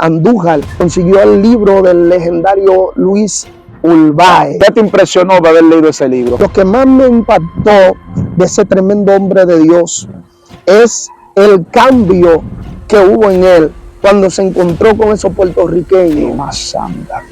Andújar consiguió el libro del legendario Luis Urbáez. ¿Qué te impresionó de haber leído ese libro? Lo que más me impactó de ese tremendo hombre de Dios es el cambio que hubo en él cuando se encontró con esos puertorriqueños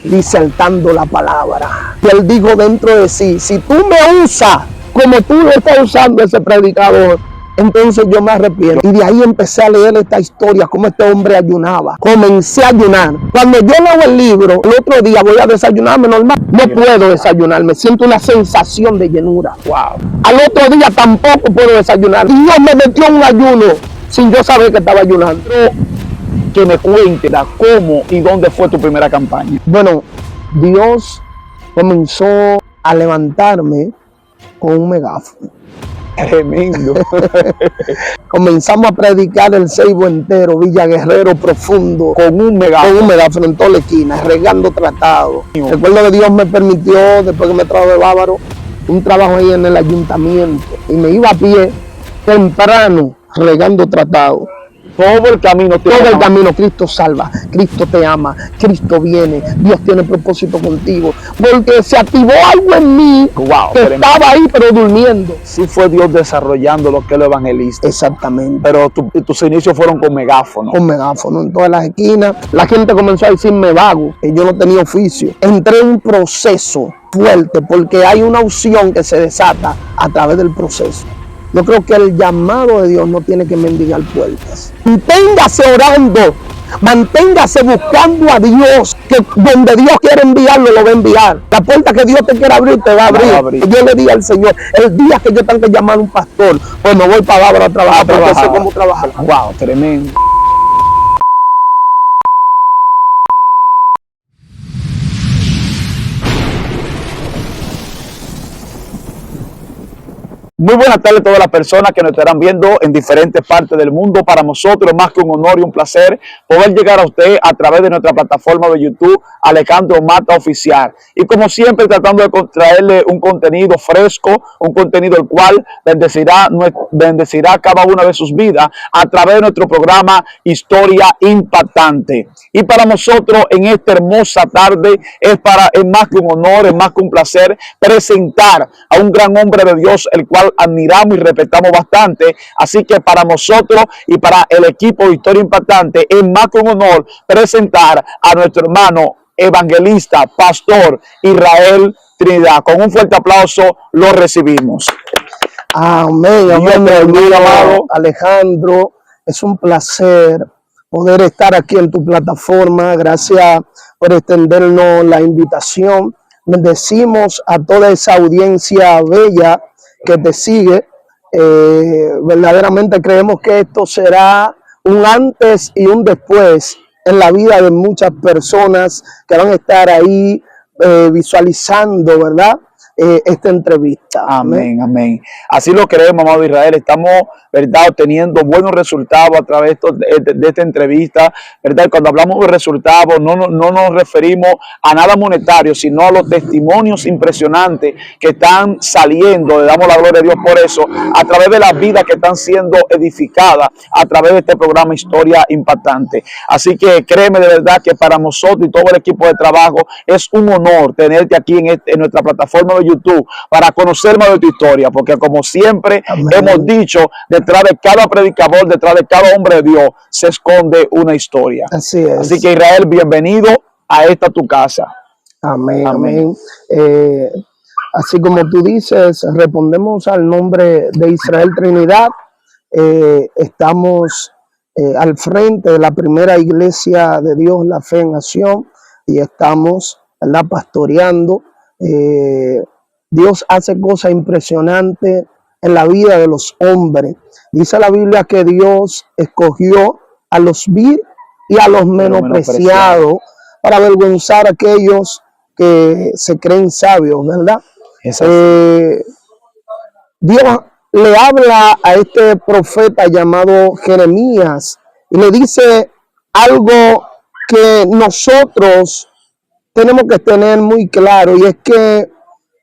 disertando la palabra. Y él dijo dentro de sí: si tú me usas como tú lo estás usando ese predicador, entonces yo me arrepiento. Y de ahí empecé a leer esta historia, cómo este hombre ayunaba. Comencé a ayunar. Cuando yo leo el libro, el otro día voy a desayunarme normal. No puedo desayunarme, siento una sensación de llenura. Wow. Al otro día tampoco puedo desayunar. Dios me metió en un ayuno sin yo saber que estaba ayunando. Que me cuente cómo y dónde fue tu primera campaña. Bueno, Dios comenzó a levantarme con un megáfono. Tremendo. Comenzamos a predicar el Ceibo entero, Villa Guerrero profundo, Con un megáfono en toda la esquina, regando tratados. Recuerdo que Dios me permitió, después que me trajo de Bávaro, un trabajo ahí en el ayuntamiento. Y me iba a pie temprano, regando tratados. Todo el camino. Todo el camino, Cristo salva, Cristo te ama, Cristo viene, Dios tiene propósito contigo. Porque se activó algo en mí que estaba ahí pero durmiendo. Sí fue Dios desarrollando lo que es el evangelista. Exactamente. Pero tus inicios fueron con megáfono. Con megáfono en todas las esquinas. La gente comenzó a decirme vago, que yo no tenía oficio. Entré en un proceso fuerte porque hay una unción que se desata a través del proceso. Yo creo que el llamado de Dios no tiene que mendigar puertas. Manténgase orando, manténgase buscando a Dios, que donde Dios quiere enviarlo, lo va a enviar. La puerta que Dios te quiere abrir, te va a abrir. Yo le dije al Señor, el día que yo tenga que llamar a un pastor, pues me voy para Bávaro a trabajar, porque sé cómo trabajar. Wow, tremendo. Muy buenas tardes a todas las personas que nos estarán viendo en diferentes partes del mundo. Para nosotros es más que un honor y un placer poder llegar a usted a través de nuestra plataforma de YouTube, Alejandro Mata Oficial. Y como siempre, tratando de traerle un contenido fresco, un contenido el cual bendecirá cada una de sus vidas a través de nuestro programa Historia Impactante. Y para nosotros en esta hermosa tarde es más que un honor, es más que un placer presentar a un gran hombre de Dios, el cual admiramos y respetamos bastante. Así que para nosotros y para el equipo de Historia Impactante es más que un honor presentar a nuestro hermano evangelista, pastor Israel Trinidad. Con un fuerte aplauso lo recibimos. Amén, amén, amado Alejandro. Es un placer poder estar aquí en tu plataforma. Gracias por extendernos la invitación. Bendecimos a toda esa audiencia bella que te sigue. Verdaderamente creemos que esto será un antes y un después en la vida de muchas personas que van a estar ahí visualizando, ¿verdad? Esta entrevista. Amén, amén. Así lo creemos, amado Israel. Estamos, ¿verdad?, obteniendo buenos resultados a través de esta entrevista, ¿verdad? Cuando hablamos de resultados, no nos referimos a nada monetario, sino a los testimonios impresionantes que están saliendo. Le damos la gloria a Dios por eso, a través de las vidas que están siendo edificadas a través de este programa Historia Impactante. Así que créeme de verdad que para nosotros y todo el equipo de trabajo es un honor tenerte aquí en nuestra plataforma de YouTube para conocer más de tu historia, porque como siempre hemos dicho, detrás de cada predicador, detrás de cada hombre de Dios se esconde una historia. Así es. Así que Israel, bienvenido a esta tu casa. Amén, amén. Así como tú dices, respondemos al nombre de Israel Trinidad. Estamos al frente de la primera iglesia de Dios, La Fe en Acción, y estamos, ¿verdad?, pastoreando. Dios hace cosas impresionantes en la vida de los hombres. Dice la Biblia que Dios escogió a los vil y a los menospreciados para avergonzar a aquellos que se creen sabios, ¿verdad? Dios le habla a este profeta llamado Jeremías y le dice algo que nosotros tenemos que tener muy claro, y es que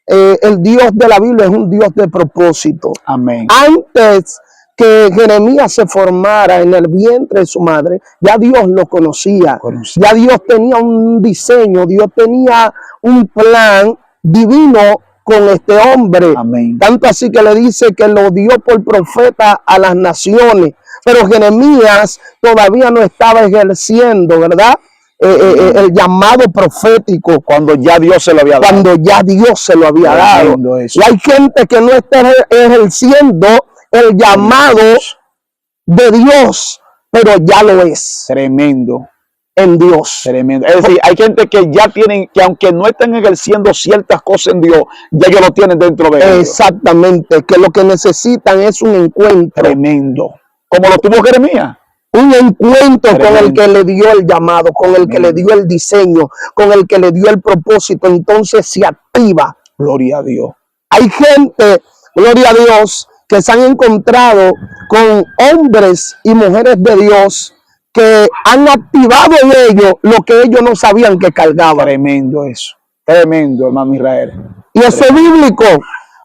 el Dios de la Biblia es un Dios de propósito. Amén. Antes que Jeremías se formara en el vientre de su madre, ya Dios lo conocía, ya Dios tenía un diseño, Dios tenía un plan divino con este hombre. Amén. Tanto así que le dice que lo dio por profeta a las naciones, pero Jeremías todavía no estaba ejerciendo, ¿verdad? El llamado profético cuando ya Dios se lo había dado. Cuando ya Dios se lo había dado. Y hay gente que no está ejerciendo el llamado de Dios, pero ya lo es. Tremendo. En Dios. Tremendo. Es decir, hay gente que ya tienen, que aunque no estén ejerciendo ciertas cosas en Dios, ya ellos lo tienen dentro de ellos. Exactamente, que lo que necesitan es un encuentro. Tremendo. Como lo tuvo Jeremías. Un encuentro tremendo, con el que le dio el llamado, con el que le dio el diseño, con el que le dio el propósito. Entonces se activa. Gloria a Dios. Hay gente, gloria a Dios, que se han encontrado con hombres y mujeres de Dios que han activado en ellos lo que ellos no sabían que cargaban. Tremendo eso. Tremendo, hermano Israel. Y eso bíblico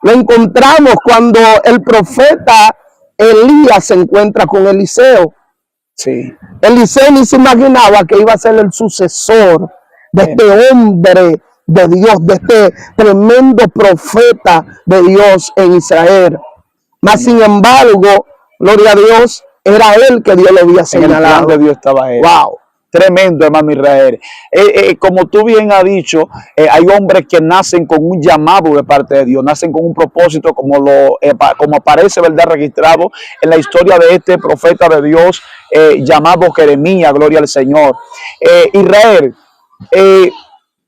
lo encontramos cuando el profeta Elías se encuentra con Eliseo. Sí. Eliseo ni se imaginaba que iba a ser el sucesor de este hombre de Dios, de este tremendo profeta de Dios en Israel. Mas sin embargo, gloria a Dios, era él que Dios le había señalado. En el plan de Dios estaba él. Wow. Tremendo, hermano Israel. Como tú bien has dicho, hay hombres que nacen con un llamado de parte de Dios, nacen con un propósito, como aparece, ¿verdad?, registrado en la historia de este profeta de Dios llamado Jeremías, gloria al Señor. Israel,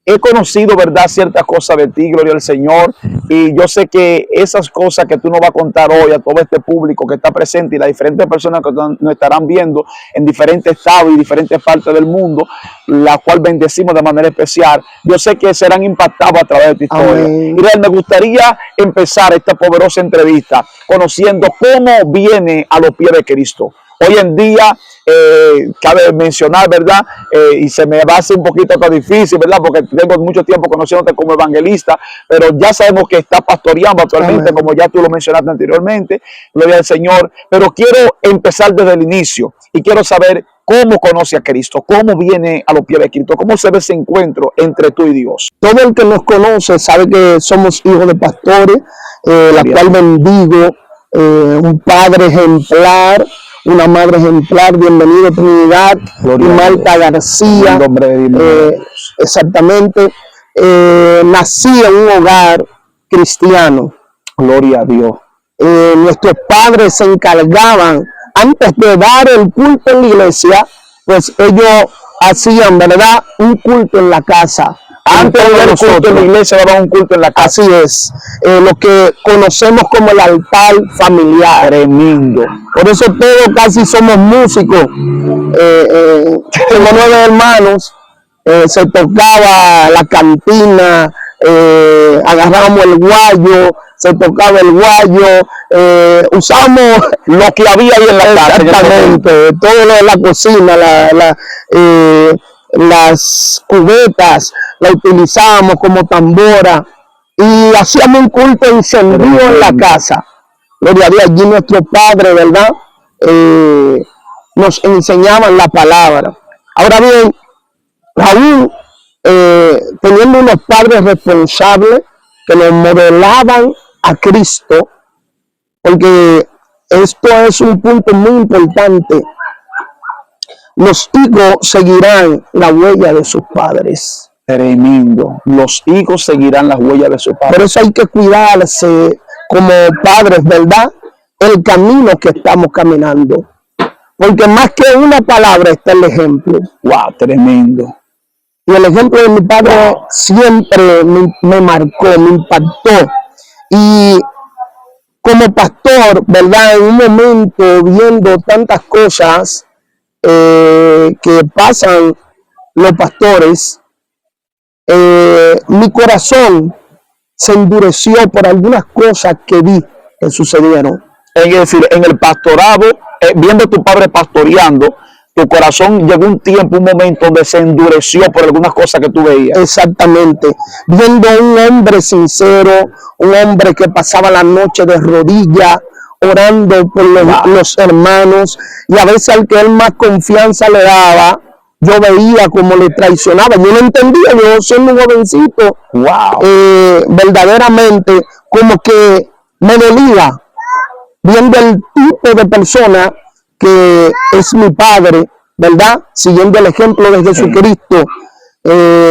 he conocido, ¿verdad?, ciertas cosas de ti, gloria al Señor, y yo sé que esas cosas que tú nos vas a contar hoy a todo este público que está presente y las diferentes personas que nos estarán viendo en diferentes estados y diferentes partes del mundo, la cual bendecimos de manera especial, yo sé que serán impactados a través de tu historia. Israel, me gustaría empezar esta poderosa entrevista conociendo cómo viene a los pies de Cristo. Hoy en día, cabe mencionar, ¿verdad? Y se me va a hacer un poquito más difícil, ¿verdad? Porque tengo mucho tiempo conociéndote como evangelista, pero ya sabemos que está pastoreando actualmente, amén, como ya tú lo mencionaste anteriormente, gloria al Señor. Pero quiero empezar desde el inicio y quiero saber cómo conoce a Cristo, cómo viene a los pies de Cristo, cómo se ve ese encuentro entre tú y Dios. Todo el que nos conoce sabe que somos hijos de pastores, la cual bendigo, un padre ejemplar, una madre ejemplar. Bienvenido Trinidad y Marta García. Exactamente. Nací en un hogar cristiano. Gloria a Dios. Nuestros padres se encargaban, antes de dar el culto en la iglesia, pues ellos hacían, ¿verdad?, un culto en la casa. Antes de dar el culto en la iglesia, daban un culto en la casa. Así es, lo que conocemos como el altar familiar. Tremendo. Por eso todos casi somos músicos. Tengo 9 hermanos, se tocaba la cantina, agarrábamos el guayo, se tocaba el guayo, usamos lo que había ahí en la casa. Exactamente, todo lo de la cocina, las cubetas, la utilizábamos como tambora y hacíamos un culto encendido en la casa. Gloria a Dios, allí nuestros padres, ¿verdad?, nos enseñaban la palabra. Ahora bien, aún teniendo unos padres responsables que nos modelaban a Cristo, porque esto es un punto muy importante. Los hijos seguirán la huella de sus padres. Tremendo. Los hijos seguirán las huellas de sus padres. Por eso hay que cuidarse como padres, ¿verdad?, el camino que estamos caminando. Porque más que una palabra está el ejemplo. Wow, tremendo. Y el ejemplo de mi padre siempre me marcó, me impactó. Y como pastor, ¿verdad?, en un momento viendo tantas cosas que pasan los pastores, mi corazón se endureció por algunas cosas que vi que sucedieron. Es decir, en el pastorado, viendo a tu padre pastoreando, tu corazón llegó un tiempo, un momento donde se endureció por algunas cosas que tú veías. Exactamente. Viendo a un hombre sincero, un hombre que pasaba la noche de rodillas, orando por los hermanos, y a veces al que él más confianza le daba, yo veía como le traicionaba. Yo no entendía, yo siendo un jovencito, verdaderamente como que me dolía viendo el tipo de persona que es mi padre, ¿verdad? Siguiendo el ejemplo de Jesucristo,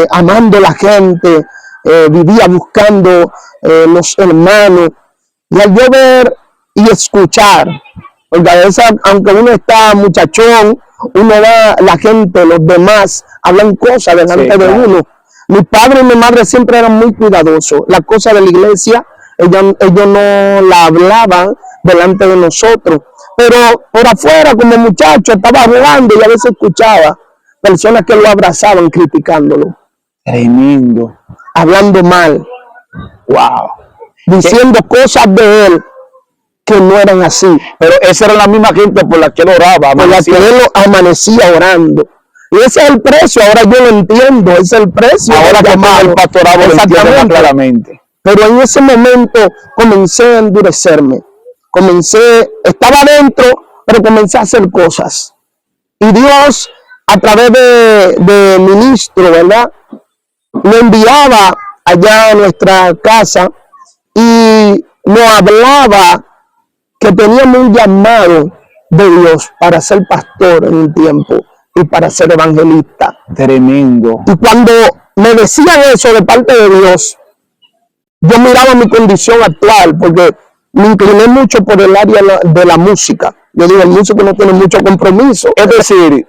amando a la gente, vivía buscando los hermanos. Y al yo ver y escuchar, porque a veces, aunque uno está muchachón, uno va, la gente, los demás, hablan cosas delante de uno. Mi padre y mi madre siempre eran muy cuidadosos. Las cosas de la iglesia, ellos no la hablaban delante de nosotros. Pero por afuera, como muchacho, estaba hablando y a veces escuchaba personas que lo abrazaban criticándolo. Tremendo. Hablando mal. Diciendo cosas de él que no eran así. Pero esa era la misma gente por la que él oraba. Por la que él amanecía orando. Y ese es el precio, ahora yo lo entiendo, ese es el precio. Ahora que más el pastorado lo entiende más claramente. Pero en ese momento comencé a endurecerme. Estaba adentro, pero comencé a hacer cosas. Y Dios, a través de ministro, ¿verdad?, lo enviaba allá a nuestra casa y nos hablaba que teníamos un llamado de Dios para ser pastor en un tiempo y para ser evangelista. Tremendo. Y cuando me decían eso de parte de Dios, yo miraba mi condición actual, porque me incliné mucho por el área de la música. Yo digo, el músico no tiene mucho compromiso. Es decir,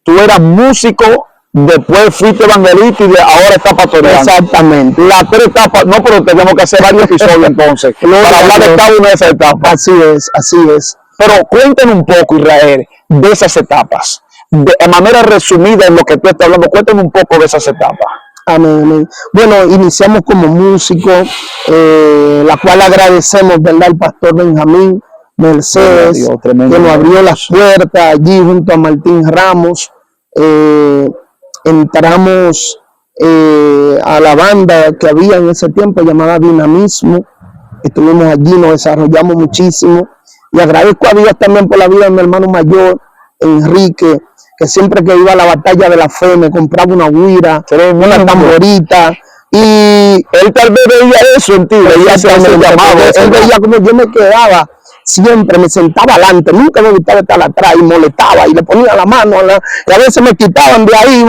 tú eras músico, después fuiste evangelista y ahora estás pastoreando. Exactamente. Las tres etapas, no, pero tenemos que hacer varios episodios entonces, para hablar de cada una de esas etapas. Así es, así es. Pero cuéntanos un poco, Israel, de esas etapas. De manera resumida en lo que tú estás hablando, cuéntame un poco de esas etapas. Amén, amén. Bueno, iniciamos como músicos, la cual agradecemos, ¿verdad?, al pastor Benjamín Mercedes, Dios, que nos abrió las puertas allí junto a Martín Ramos. Entramos a la banda que había en ese tiempo llamada Dinamismo. Estuvimos allí, nos desarrollamos muchísimo. Y agradezco a Dios también por la vida de mi hermano mayor, Enrique, que siempre que iba a la batalla de la fe me compraba una guira, una tamborita, y él tal vez veía eso en ti, veía ese llamado. Él veía como yo me quedaba, siempre me sentaba adelante, nunca me gustaba estar atrás, y molestaba, y le ponía la mano, y a veces me quitaban de ahí,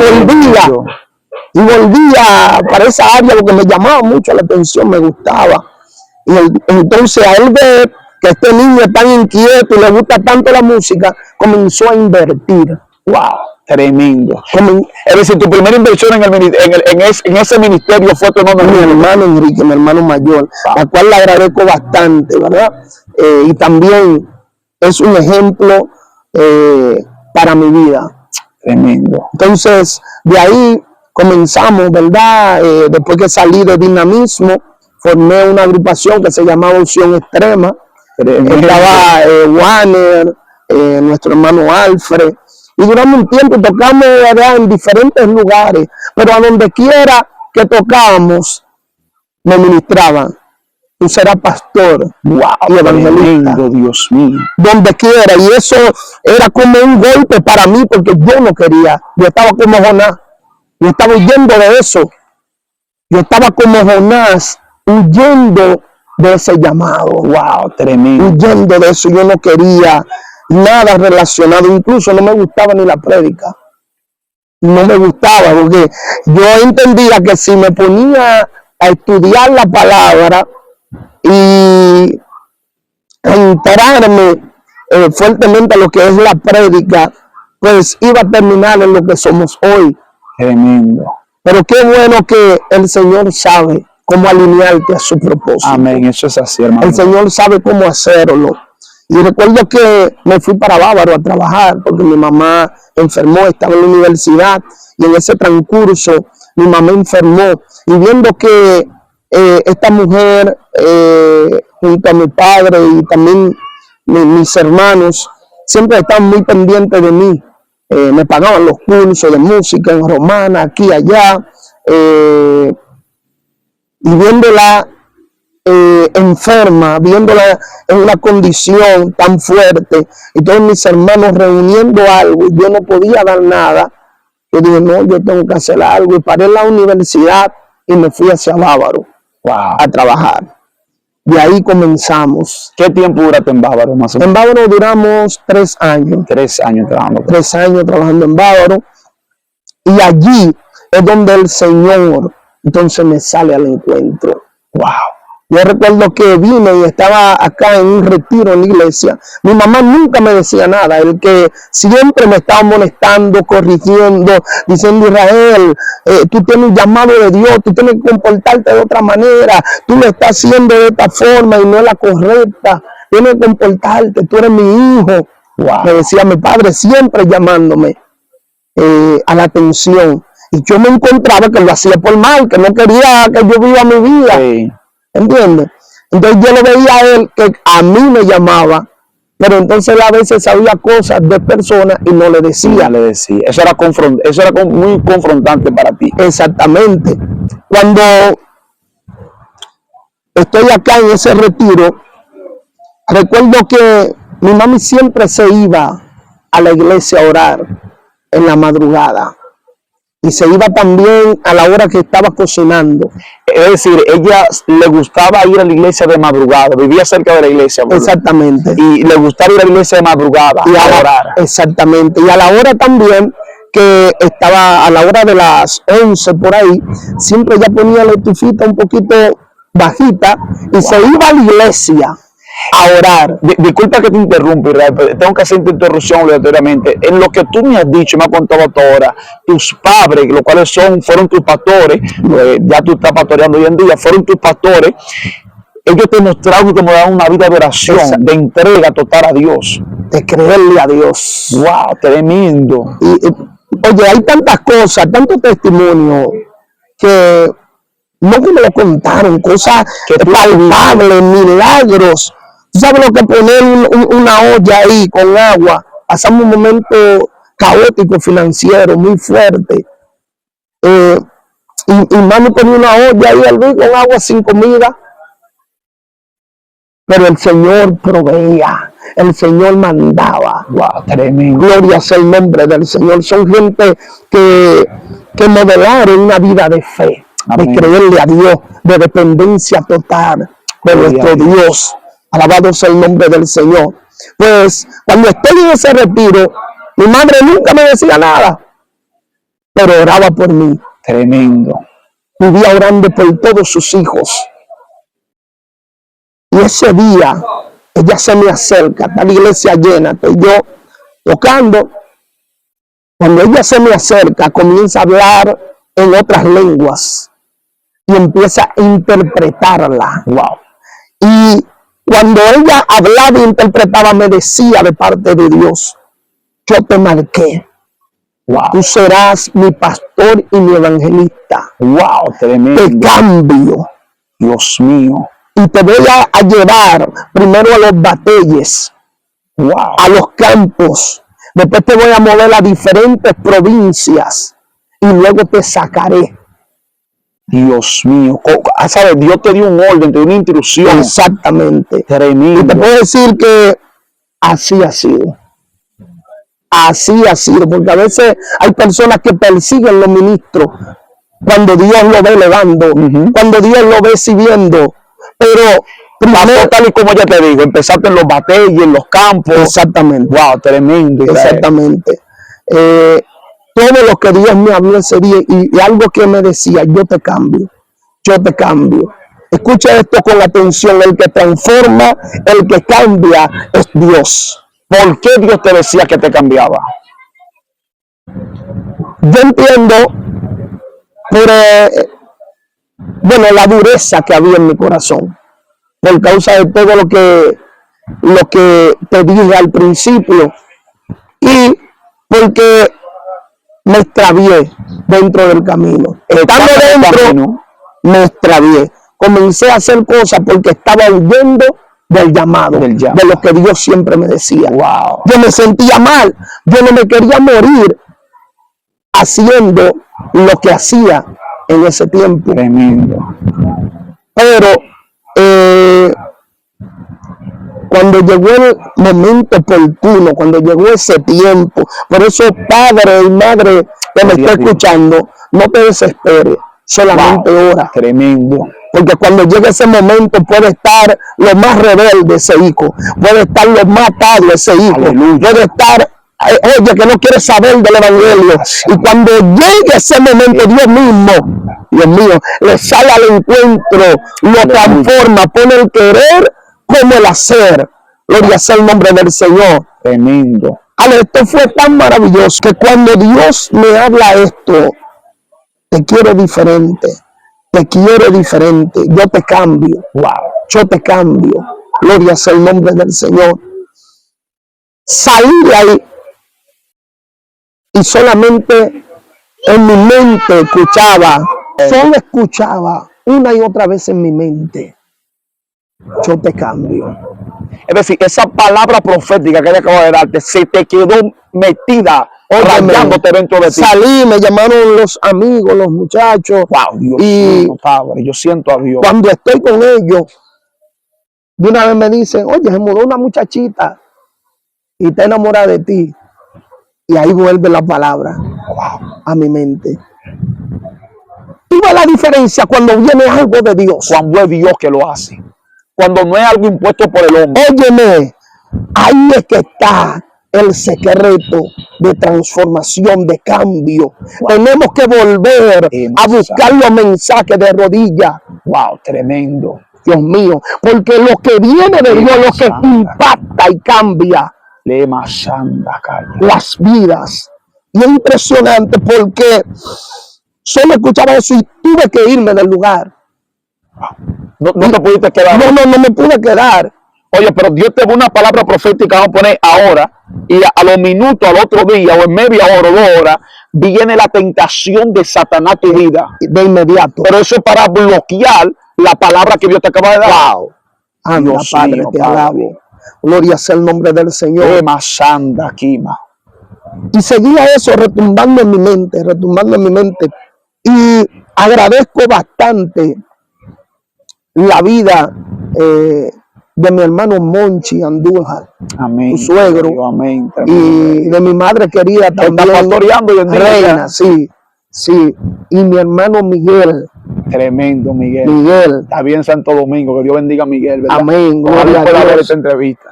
y volvía para esa área, lo que me llamaba mucho la atención, me gustaba. Y entonces a él ver que este niño es tan inquieto y le gusta tanto la música, comenzó a invertir. Tremendo. Es decir, tu primera inversión en ese ministerio fue tu mi hermano Enrique, mi hermano mayor, al cual le agradezco bastante, ¿verdad? Y también es un ejemplo para mi vida. Tremendo. Entonces, de ahí comenzamos, ¿verdad? Después que salí de Dinamismo, formé una agrupación que se llamaba Opción Extrema. Estaba Warner, nuestro hermano Alfred, y durante un tiempo tocamos, ¿verdad?, en diferentes lugares, pero a donde quiera que tocábamos me ministraban. Tú serás pastor y evangelista. Dios mío. Donde quiera, y eso era como un golpe para mí, porque yo no quería. Yo estaba como Jonás, yo estaba huyendo de eso. Yo estaba como Jonás, huyendo de ese llamado. Tremendo. Huyendo de eso, yo no quería nada relacionado, incluso no me gustaba ni la prédica. No me gustaba, porque yo entendía que si me ponía a estudiar la palabra y a enterarme fuertemente a lo que es la prédica, pues iba a terminar en lo que somos hoy. Tremendo. Pero qué bueno que el Señor sabe cómo alinearte a su propósito. Amén, eso es así, hermano. El Señor sabe cómo hacerlo. Y recuerdo que me fui para Bávaro a trabajar porque mi mamá enfermó, estaba en la universidad, y en ese transcurso mi mamá enfermó. Y viendo que esta mujer, junto a mi padre y también mis hermanos, siempre estaban muy pendientes de mí. Me pagaban los cursos de música en Romana, aquí, allá. Y viéndola enferma, viéndola en una condición tan fuerte, y todos mis hermanos reuniendo algo, y yo no podía dar nada. Yo dije, no, yo tengo que hacer algo, y paré en la universidad y me fui hacia Bávaro a trabajar. De ahí comenzamos. ¿Qué tiempo duraste en Bávaro, más o menos? En Bávaro duramos 3 años. 3 años trabajando. 3 años trabajando en Bávaro. Y allí es donde el Señor entonces me sale al encuentro. Wow. Yo recuerdo que vine y estaba acá en un retiro en la iglesia. Mi mamá nunca me decía nada. El que siempre me estaba molestando, corrigiendo, diciendo, Israel, tú tienes un llamado de Dios, tú tienes que comportarte de otra manera, tú lo estás haciendo de esta forma y no es la correcta, tienes que comportarte, tú eres mi hijo. Wow. Me decía mi padre, siempre llamándome a la atención. Y yo me encontraba que lo hacía por mal, que no quería que yo viva mi vida. Sí. ¿Entiendes? Entonces yo lo veía a él que a mí me llamaba, pero entonces él a veces sabía cosas de personas y no le decía. Eso era muy confrontante para ti. Exactamente. Cuando estoy acá en ese retiro, recuerdo que mi mami siempre se iba a la iglesia a orar en la madrugada. Y se iba también a la hora que estaba cocinando. Es decir, ella le gustaba ir a la iglesia de madrugada, vivía cerca de la iglesia, ¿verdad? Exactamente. Y le gustaba ir a la iglesia de madrugada y a orar. Exactamente. Y a la hora también, que estaba a la hora de las 11 por ahí, siempre ella ponía la estufita un poquito bajita y se iba a la iglesia a orar. Disculpa que te interrumpa, Israel, tengo que hacer tu interrupción obligatoriamente. En lo que tú me has dicho, me has contado hasta ahora, tus padres, los cuales fueron tus pastores, ya tú estás pastoreando hoy en día, fueron tus pastores, ellos te mostraron y te mostraron una vida de oración, de entrega total a Dios. De creerle a Dios. Wow, tremendo. Oye, hay tantas cosas, tantos testimonios que no que me lo contaron, cosas palpables, milagros. ¿Tú sabes lo que poner una olla ahí con agua? Pasamos un momento caótico financiero muy fuerte. Y mami ponía una olla ahí al río con agua sin comida. Pero el Señor proveía, el Señor mandaba. Wow, tremendo. Gloria sea el nombre del Señor. Son gente que modelaron una vida de fe, amén, de creerle a Dios, de dependencia total de nuestro Dios. Alabado sea el nombre del Señor. Pues cuando estoy en ese retiro, mi madre nunca me decía nada, pero oraba por mí. Tremendo. Vivía orando por todos sus hijos. Y ese día, ella se me acerca, está la iglesia llena, estoy yo tocando. Cuando ella se me acerca, comienza a hablar en otras lenguas y empieza a interpretarla. Wow. Y cuando ella hablaba e interpretaba, me decía de parte de Dios, yo te marqué. Wow. Tú serás mi pastor y mi evangelista. Wow, tremendo. Te cambio. Dios mío. Y te voy a llevar primero a los batalles, wow, a los campos. Después te voy a mover a diferentes provincias y luego te sacaré. Dios mío, ¿sabes? Dios te dio un orden, te dio una instrucción. Exactamente. Tremendo. Y te puedo decir que así ha sido. Así ha sido, porque a veces hay personas que persiguen los ministros cuando Dios lo ve elevando, cuando Dios lo ve sirviendo. Pero primero, tal y como ya te digo, empezaste en los batalles, en los campos. Exactamente. Wow, tremendo. Exactamente. Todo lo que Dios me habló ese día y algo que me decía, yo te cambio, yo te cambio. Escucha esto con atención, el que transforma, el que cambia es Dios. ¿Por qué Dios te decía que te cambiaba? Yo entiendo por la dureza que había en mi corazón, por causa de todo lo que te dije al principio, y porque me extravié dentro del camino. Estando dentro, me extravié. Comencé a hacer cosas porque estaba huyendo del llamado, de lo que Dios siempre me decía. Wow. Yo me sentía mal, yo no me quería morir haciendo lo que hacía en ese tiempo. Tremendo. Pero Cuando llegó el momento oportuno, cuando llegó ese tiempo. Por eso, padre y madre que me está escuchando, no te desesperes, solamente ora. Tremendo. Porque cuando llegue ese momento puede estar lo más rebelde ese hijo, puede estar lo más atado ese hijo, puede estar, oye, que no quiere saber del evangelio. Y cuando llegue ese momento, Dios mismo, Dios mío, le sale al encuentro, lo transforma, pone el querer como el hacer. Gloria sea el nombre del Señor. Tremendo. Ale, esto fue tan maravilloso que cuando Dios me habla esto, te quiero diferente, te quiero diferente, yo te cambio, wow, yo te cambio. Gloria sea el nombre del Señor. Salí de ahí y solamente en mi mente escuchaba, solo escuchaba una y otra vez en mi mente, yo te cambio. Es decir, esa palabra profética que ella acaba de darte se te quedó metida, rayándote dentro de ti. Salí, me llamaron los amigos, los muchachos. Wow, Dios mío, Padre, yo siento a Dios. Cuando estoy con ellos, de una vez me dicen, oye, se mudó una muchachita y está enamorada de ti. Y ahí vuelve la palabra a mi mente. ¿Tú ves la diferencia cuando viene algo de Dios? Cuando es Dios que lo hace. Cuando no es algo impuesto por el hombre. Óyeme, ahí es que está el secreto de transformación, de cambio. Tenemos que volver a buscar los mensajes de rodillas. Wow, tremendo. Dios mío, porque lo que viene de Dios, lo que impacta y cambia las vidas. Y es impresionante porque solo escuchaba eso y tuve que irme del lugar. No te pudiste quedar. No me pude quedar. Oye, pero Dios te da una palabra profética, vamos a poner ahora, y a los minutos, al otro día, o en media hora o 2 horas, viene la tentación de Satanás a tu vida. De inmediato. Pero eso es para bloquear la palabra que Dios te acaba de dar. Wow. Anda, Padre, te alabo. Gloria sea el nombre del Señor. Y seguía eso retumbando en mi mente, Y agradezco bastante la vida de mi hermano Monchi Andújar, amén, su suegro, Dios, amén, y de mi madre querida también, Reina, sí, y mi hermano Miguel. Tremendo, Miguel. Está bien Santo Domingo, que Dios bendiga a Miguel, ¿verdad? Amén, gloria a Dios. Esta entrevista.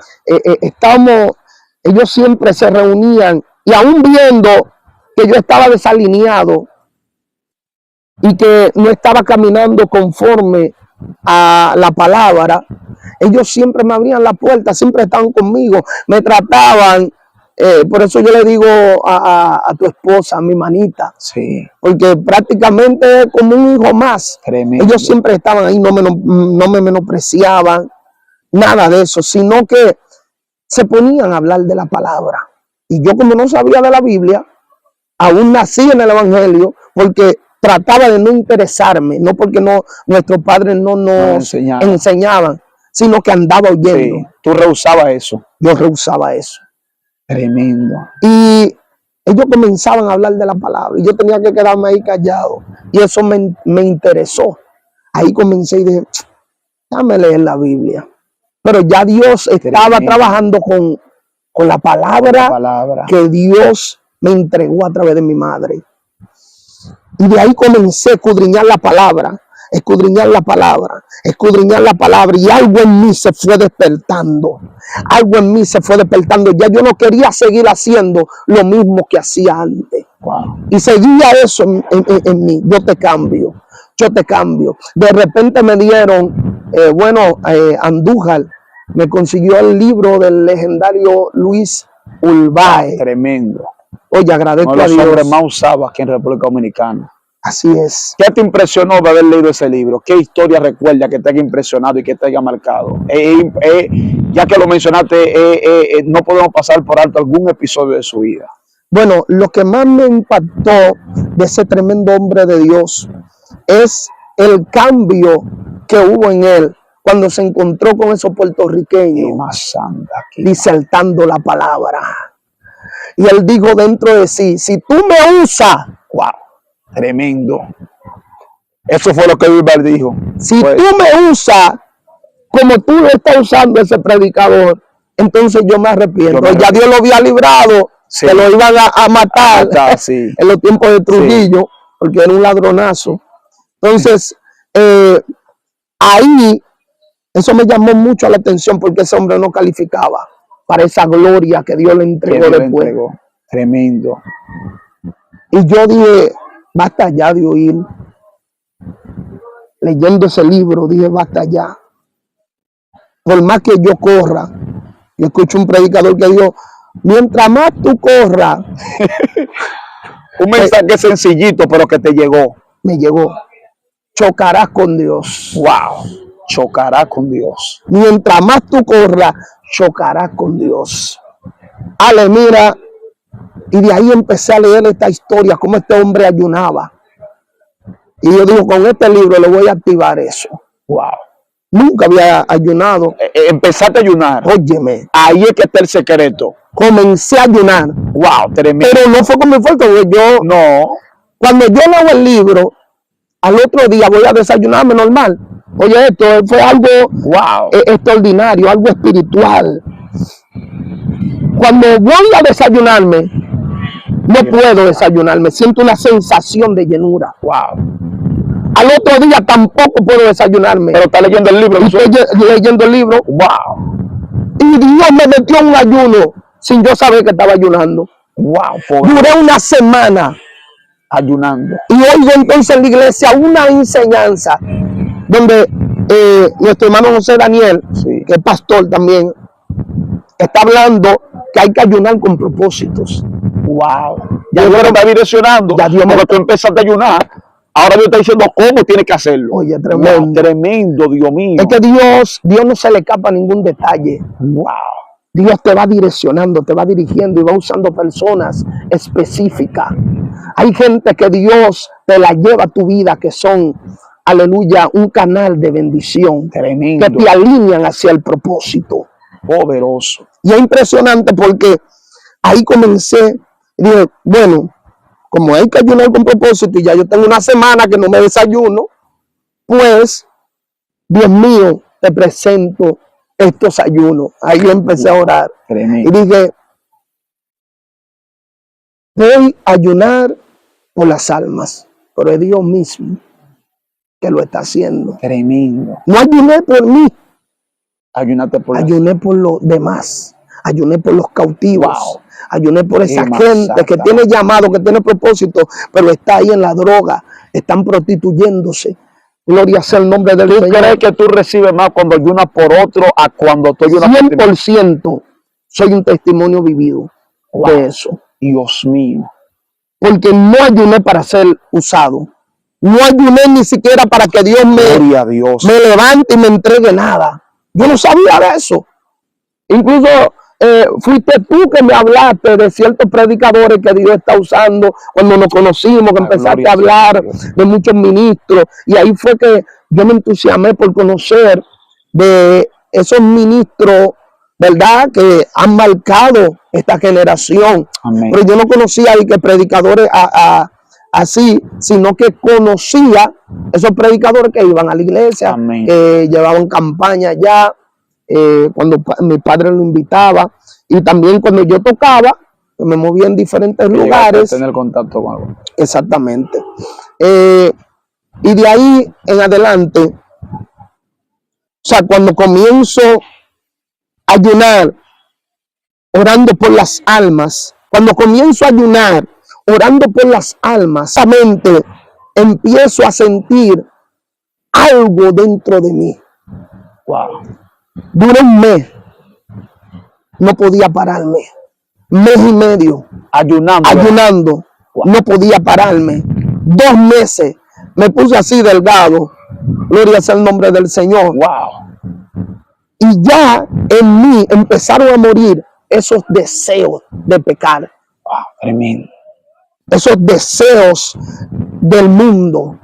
Ellos siempre se reunían, y aún viendo que yo estaba desalineado y que no estaba caminando conforme a la palabra, ellos siempre me abrían la puerta, siempre estaban conmigo, me trataban. Por eso yo le digo a tu esposa, a mi manita, sí, porque prácticamente como un hijo más. Tremendo. Ellos siempre estaban ahí, no me menospreciaban, nada de eso, sino que se ponían a hablar de la palabra. Y yo, como no sabía de la Biblia, aún nací en el evangelio, porque trataba de no interesarme, no porque nuestros padres no nos enseñaban, sino que andaba oyendo. Sí, tú rehusabas eso. Yo rehusaba eso. Tremendo. Y ellos comenzaban a hablar de la palabra y yo tenía que quedarme ahí callado. Y eso me interesó. Ahí comencé y dije, déjame leer la Biblia. Pero ya Dios estaba trabajando con la palabra que Dios me entregó a través de mi madre. Y de ahí comencé a escudriñar la palabra, y algo en mí se fue despertando. Ya yo no quería seguir haciendo lo mismo que hacía antes. Wow. Y seguía eso en mí. Yo te cambio. De repente me dieron, Andújar me consiguió el libro del legendario Luis Ulvae. Tremendo. Oye, agradezco a Dios. Uno de los hombres más usados aquí en República Dominicana. Así es. ¿Qué te impresionó de haber leído ese libro? ¿Qué historia recuerda que te haya impresionado y que te haya marcado? Ya que lo mencionaste, no podemos pasar por alto algún episodio de su vida. Bueno, lo que más me impactó de ese tremendo hombre de Dios es el cambio que hubo en él cuando se encontró con esos puertorriqueños disertando la palabra. Y él dijo dentro de sí, si tú me usas, wow, tremendo. Eso fue lo que Wilber dijo. Si tú me usas, como tú lo estás usando ese predicador, entonces yo me arrepiento. Ya Dios lo había librado, Sí. que lo iban a matar Sí. en los tiempos de Trujillo, Sí. porque era un ladronazo. Entonces, ahí, eso me llamó mucho la atención, porque ese hombre no calificaba para esa gloria que Dios le entregó después. Tremendo. Y yo dije, basta ya de oír. Leyendo ese libro, dije, basta ya. Por más que yo corra, yo escucho un predicador que dijo, mientras más tú corras, Un mensaje sencillito, pero que te llegó. me llegó, chocarás con Dios. Wow. Chocará con Dios. Mientras más tú corras, chocarás con Dios. Ale, mira, y de ahí empecé a leer esta historia, cómo este hombre ayunaba. Y yo digo, con este libro le voy a activar eso. Wow. Nunca había ayunado. Empezaste a ayunar. Óyeme, Ahí es que está el secreto. comencé a ayunar. Wow, tremendo. Pero no fue con mi fuerza, porque yo, No. cuando yo leo el libro, al otro día voy a desayunarme normal. Oye, esto fue algo Wow. extraordinario, algo espiritual. Cuando voy a desayunarme, no puedo desayunarme, siento una sensación de llenura. Wow. Al otro día tampoco puedo desayunarme. Pero está leyendo el libro. Y estoy leyendo el libro. Wow. Y Dios me metió en un ayuno sin yo saber que estaba ayunando. Wow. Duré una semana Ayunando. y oigo entonces en la iglesia una enseñanza donde nuestro hermano José Daniel, Sí. que es pastor también, está hablando que hay que ayunar con propósitos. Wow. Ya Dios me está direccionando. Ya Dios me Porque tú empezaste a ayunar. Ahora Dios está diciendo cómo tienes que hacerlo. Oye, tremendo. Wow, tremendo, Dios mío. Es que Dios no se le escapa ningún detalle. Wow. Dios te va direccionando, te va dirigiendo y va usando personas específicas. Hay gente que Dios te la lleva a tu vida, que son, aleluya, un canal de bendición, Tremendo. que te alinean hacia el propósito. Poderoso. Y es impresionante porque ahí comencé y dije, bueno, como hay que ayunar con propósito y ya yo tengo una semana que no me desayuno, pues, Dios mío, te presento estos ayunos. Ahí yo empecé a orar. Tremendo. Y dije, voy a ayunar por las almas, pero es Dios mismo que lo está haciendo. Tremendo. No ayuné por mí, Ayunaste por ayuné por los demás, ayuné por los cautivos, Wow. ayuné por esa Qué gente masacre. que tiene llamado, que tiene propósito, pero está ahí en la droga, están prostituyéndose. Gloria sea el nombre del ¿Tú Señor. crees que tú recibes más cuando ayunas por otro a cuando tú ayunas por ti? 100% soy un testimonio vivido de eso. Dios mío. Porque no ayuné para ser usado. No ayuné ni siquiera para que Dios Gloria a Dios. me levante y me entregue nada. Yo no sabía de eso. Incluso fuiste tú que me hablaste de ciertos predicadores que Dios está usando cuando nos conocimos, que empezaste a hablar de muchos ministros. Y ahí fue que yo me entusiasmé por conocer de esos ministros, ¿verdad?, que han marcado esta generación. Amén. Pero yo no conocía ahí que predicadores así, sino que conocía esos predicadores que iban a la iglesia, Amén. que llevaban campaña allá, cuando mi padre lo invitaba, y también cuando yo tocaba, que me movía en diferentes lugares. Tener contacto con algo. Exactamente. Y de ahí en adelante, o sea, cuando comienzo a ayunar, orando por las almas, cuando comienzo a ayunar, orando por las almas, solamente empiezo a sentir algo dentro de mí. Wow. Duré un mes, no podía pararme. Mes y medio ayunando, Wow. no podía pararme. 2 meses me puse así delgado. Gloria sea el nombre del Señor. Wow. Y ya en mí empezaron a morir esos deseos de pecar, Wow. Tremendo. esos deseos del mundo.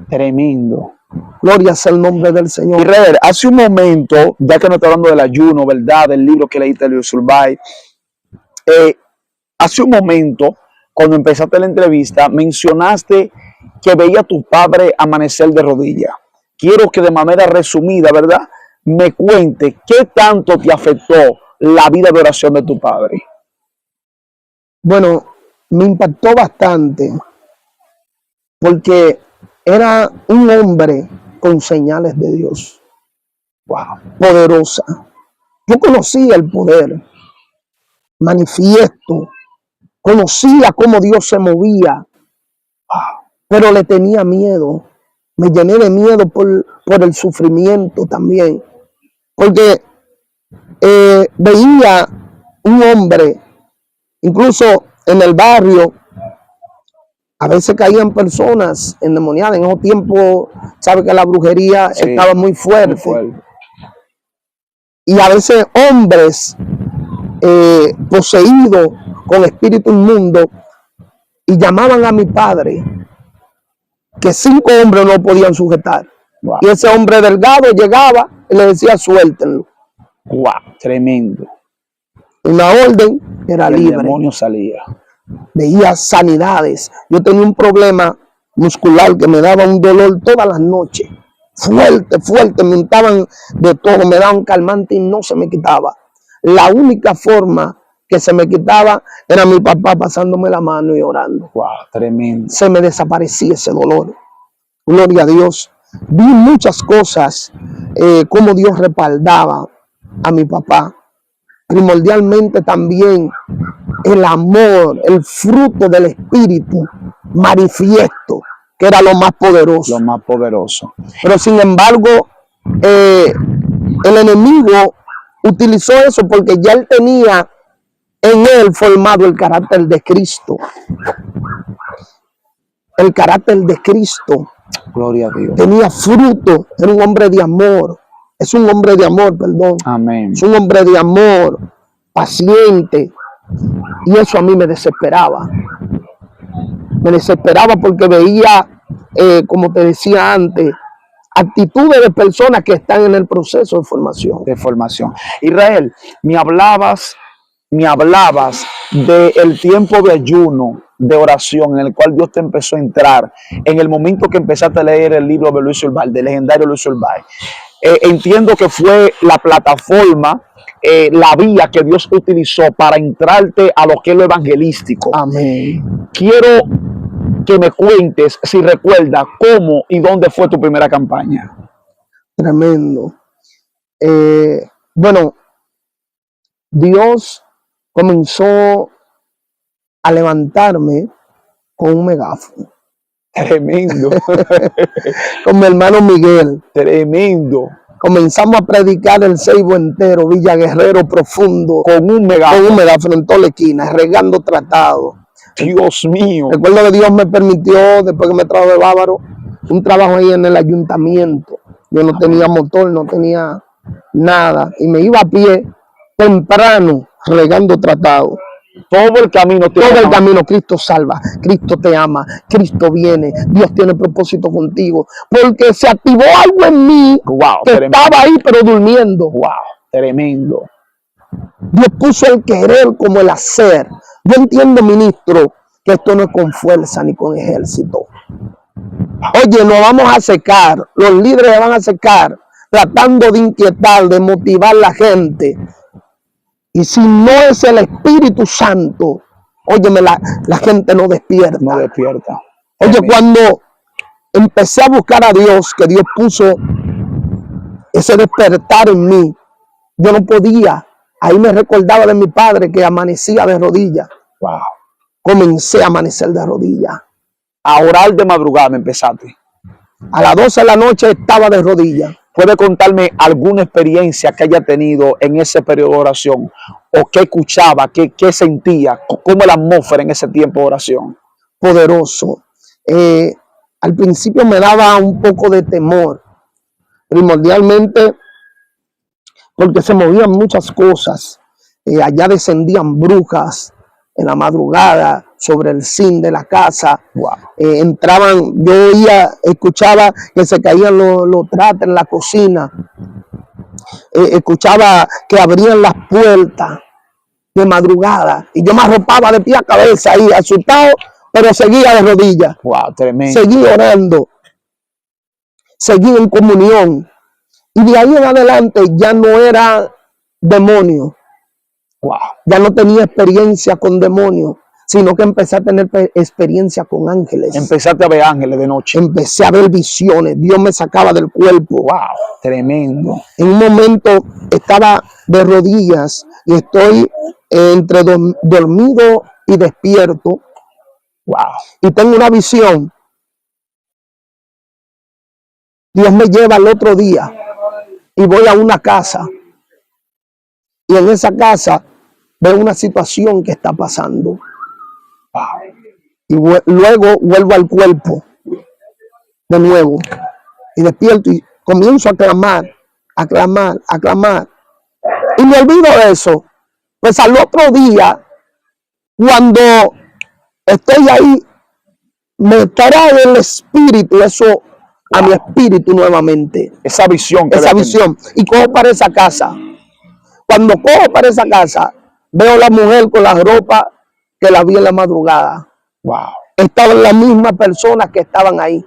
Tremendo. Gloria sea el nombre del Y Señor. Rever, hace un momento, ya que nos está hablando del ayuno, ¿verdad? Del libro que leíste, Luis Urbay, hace un momento, cuando empezaste la entrevista, mencionaste que veía a tu padre amanecer de rodillas. Quiero que de manera resumida, ¿verdad?, me cuente qué tanto te afectó la vida de oración de tu padre. Bueno, me impactó bastante porque era un hombre con señales de Dios. Wow. Poderosa. Yo conocía el poder manifiesto, conocía cómo Dios se movía, pero le tenía miedo. Me llené de miedo por el sufrimiento también, porque veía un hombre, incluso en el barrio, a veces caían personas endemoniadas. En esos tiempos, sabe que la brujería estaba muy fuerte. Y a veces hombres poseídos con espíritu inmundo, y llamaban a mi padre, que 5 hombres no podían sujetar. Wow. Y ese hombre delgado llegaba y le decía, suéltenlo. Wow, tremendo. Una orden, era libre. El demonio salía. Veía sanidades. Yo tenía un problema muscular que me daba un dolor todas las noches. Fuerte, fuerte, me untaban de todo, me daban calmante y no se me quitaba. La única forma que se me quitaba era mi papá pasándome la mano y orando. Wow, tremendo. Se me desaparecía ese dolor. Gloria a Dios. Vi muchas cosas, cómo Dios respaldaba a mi papá. Primordialmente también el amor, el fruto del Espíritu manifiesto, que era lo más poderoso. Lo más poderoso. Pero sin embargo, el enemigo utilizó eso porque ya él tenía en él formado el carácter de Cristo. El carácter de Cristo. Gloria a Dios. Tenía fruto, era un hombre de amor. Es un hombre de amor, perdón. Amén. Es un hombre de amor, paciente. Y eso a mí me desesperaba. Me desesperaba porque veía, como te decía antes, actitudes de personas que están en el proceso de formación. Israel, me hablabas del tiempo de ayuno, de oración, en el cual Dios te empezó a entrar, en el momento que empezaste a leer el libro de Luis Urbay, del legendario Luis Urbay. Entiendo que fue la plataforma, la vía que Dios utilizó para entrarte a lo que es lo evangelístico. Amén. Quiero que me cuentes, si recuerdas, cómo y dónde fue tu primera campaña. Tremendo. Bueno, Dios comenzó a levantarme con un megáfono. Tremendo. Con mi hermano Miguel. Tremendo. Comenzamos a predicar el Ceibo entero, Villa Guerrero profundo. Con un megáfono en toda la esquina, regando tratados. Dios mío. Recuerdo que Dios me permitió, después que me trajo de Bávaro, un trabajo ahí en el ayuntamiento. Yo no tenía motor, no tenía nada. Y me iba a pie temprano, regando tratados. Todo el camino, Cristo salva, Cristo te ama, Cristo viene, Dios tiene propósito contigo, porque se activó algo en mí que estaba ahí pero durmiendo. Wow, tremendo. Dios puso el querer como el hacer. Yo entiendo, ministro, que esto no es con fuerza ni con ejército. Oye, nos vamos a secar, los líderes se van a secar, tratando de inquietar, de motivar a la gente. Y si no es el Espíritu Santo, óyeme, la gente no despierta. No despierta. Oye, cuando empecé a buscar a Dios, que Dios puso ese despertar en mí, yo no podía. Ahí me recordaba de mi padre que amanecía de rodillas. Wow. Comencé a amanecer de rodillas. A orar de madrugada me empezaste. A las 12 de la noche estaba de rodillas. ¿Puede contarme alguna experiencia que haya tenido en ese periodo de oración? ¿O qué escuchaba, qué sentía? ¿Cómo la atmósfera en ese tiempo de oración? Poderoso. Al principio me daba un poco de temor. Primordialmente porque se movían muchas cosas. Allá descendían brujas en la madrugada sobre el zinc de la casa. Wow. Entraban, yo escuchaba que se caían los trastes en la cocina. Escuchaba que abrían las puertas de madrugada. Y yo me arropaba de pie a cabeza ahí, asustado, pero seguía de rodillas. Wow, tremendo. Seguí orando. Seguí en comunión. Y de ahí en adelante ya no era demonio. Wow. Ya no tenía experiencia con demonios, sino que empecé a tener experiencia con ángeles. Empezaste a ver ángeles de noche. Empecé a ver visiones. Dios me sacaba del cuerpo. Wow, tremendo. En un momento estaba de rodillas y estoy entre dormido y despierto. Wow. Y tengo una visión. Dios me lleva al otro día y voy a una casa. Y en esa casa veo una situación que está pasando. Y luego vuelvo al cuerpo de nuevo. Y despierto y comienzo a clamar, a clamar, a clamar. Y me olvido de eso. Pues al otro día, cuando estoy ahí, me trae el espíritu, eso a mi espíritu nuevamente. Esa visión. Esa visión. Y cojo para esa casa. Cuando cojo para esa casa, veo a la mujer con la ropa que la vi en la madrugada. Wow. Estaban las mismas personas que estaban ahí.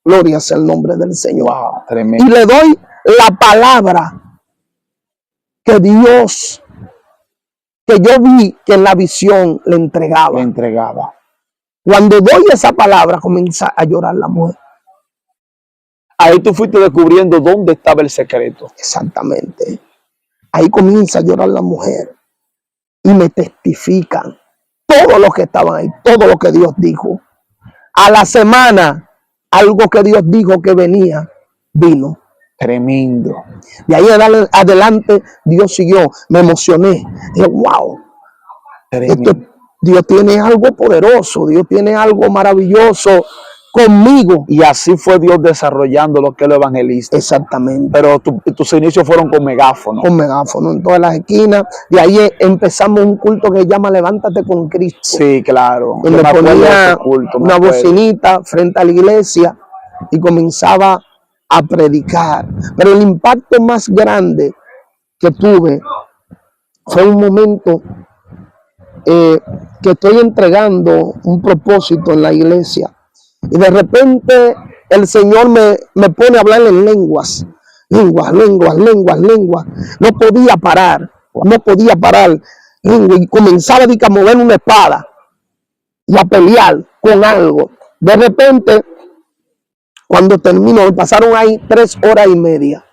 Gloria sea el nombre del Señor. Wow, tremendo. Y le doy la palabra que Dios, que yo vi que en la visión le entregaba. Le entregaba. Cuando doy esa palabra, comienza a llorar la mujer. Ahí tú fuiste descubriendo dónde estaba el secreto. Exactamente. Ahí comienza a llorar la mujer. Y me testifican todos los que estaban ahí, todo lo que Dios dijo. A la semana, algo que Dios dijo que venía, vino. Tremendo. De ahí adelante, Dios siguió. Me emocioné. Dije, wow. Dios tiene algo poderoso. Dios tiene algo maravilloso conmigo. Y así fue Dios desarrollando lo que es el evangelista. Exactamente. Pero tus inicios fueron con megáfono. Con megáfono en todas las esquinas. De ahí empezamos un culto que se llama Levántate con Cristo. Sí, claro. Y le ponía una bocinita frente a la iglesia y comenzaba a predicar. Pero el impacto más grande que tuve fue un momento que estoy entregando un propósito en la iglesia. Y de repente el Señor me pone a hablar en lenguas. Lenguas. No podía parar. Y comenzaba a mover una espada y a pelear con algo. De repente, cuando terminó, me pasaron ahí 3 horas y media.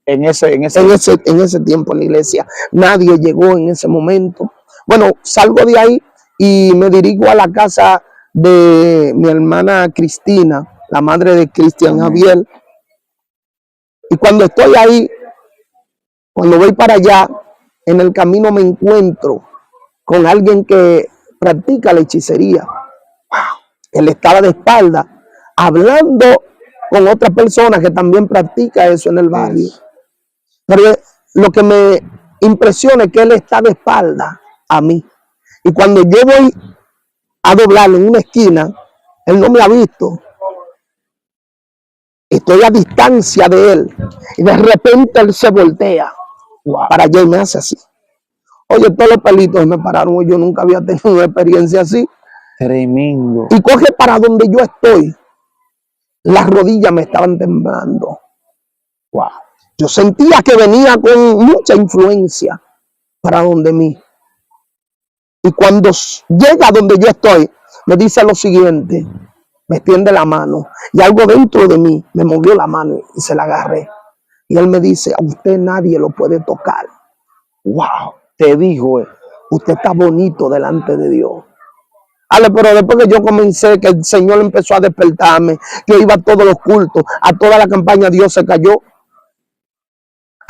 En ese tiempo en la iglesia. Nadie llegó en ese momento. Bueno, salgo de ahí y me dirijo a la casa de mi hermana Cristina, la madre de Cristian Javier. Y cuando estoy ahí, cuando voy para allá, en el camino me encuentro con alguien que practica la hechicería. Él estaba de espalda, hablando con otra persona que también practica eso en el barrio. Pero lo que me impresiona es que él está de espalda a mí. Y cuando yo voy a doblar en una esquina, él no me ha visto. Estoy a distancia de él. Y de repente él se voltea para allá y me hace así. Oye, todos los pelitos me pararon. Yo nunca había tenido una experiencia así. Tremendo. Y coge para donde yo estoy. Las rodillas me estaban temblando. Wow. Yo sentía que venía con mucha influencia para donde mí. Y cuando llega donde yo estoy, me dice lo siguiente, me extiende la mano y algo dentro de mí me movió la mano y se la agarré. Y él me dice, a usted nadie lo puede tocar. Wow, te digo, usted está bonito delante de Dios. Pero después que yo comencé, que el Señor empezó a despertarme, yo iba a todos los cultos, a toda la campaña, Dios se cayó.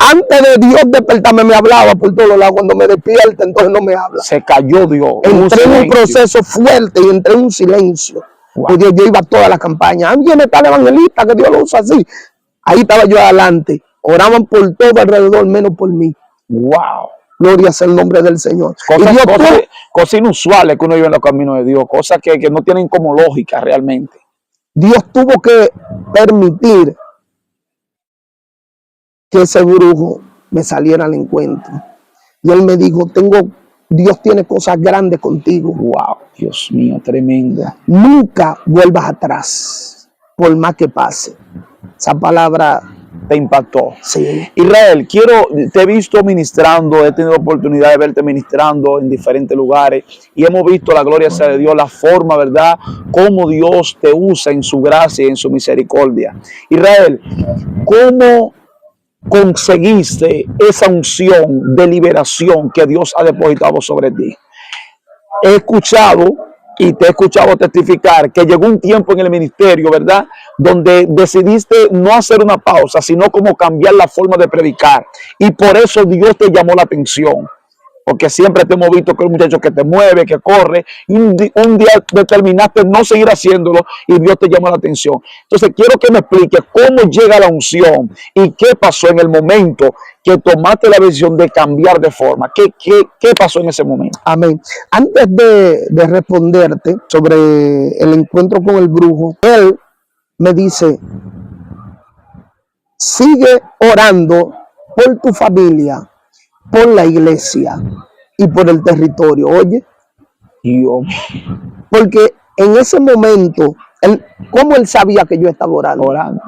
Antes de Dios despertarme me hablaba por todos lados. Cuando me despierta, entonces no me habla. Se cayó Dios. Entré en un proceso fuerte y entré en un silencio. Wow. Y yo iba a toda la campaña. Alguien está el evangelista, que Dios lo usa así. Ahí estaba yo adelante. Oraban por todo alrededor, menos por mí. Wow. Gloria sea el nombre del Señor. Cosas inusuales que uno vive en los caminos de Dios. Cosas que no tienen como lógica realmente. Dios tuvo que permitir que ese brujo me saliera al encuentro. Y él me dijo, Dios tiene cosas grandes contigo. Wow, Dios mío, tremenda. Nunca vuelvas atrás, por más que pase. Esa palabra te impactó. Sí. Israel, te he visto ministrando, he tenido oportunidad de verte ministrando en diferentes lugares y hemos visto, la gloria sea de Dios, la forma, ¿verdad?, cómo Dios te usa en su gracia y en su misericordia. Israel, ¿cómo conseguiste esa unción de liberación que Dios ha depositado sobre ti? He escuchado y te he escuchado testificar que llegó un tiempo en el ministerio, ¿verdad?, donde decidiste no hacer una pausa, sino como cambiar la forma de predicar. Y por eso Dios te llamó la atención. Porque siempre te hemos visto que es un muchacho que te mueve, que corre, y un día determinaste no seguir haciéndolo y Dios te llamó la atención. Entonces quiero que me expliques cómo llega la unción y qué pasó en el momento que tomaste la decisión de cambiar de forma. ¿Qué pasó en ese momento? Amén. Antes de responderte sobre el encuentro con el brujo, él me dice, sigue orando por tu familia, por la iglesia y por el territorio. Oye, Dios. Porque en ese momento, ¿cómo él sabía que yo estaba orando? Orando.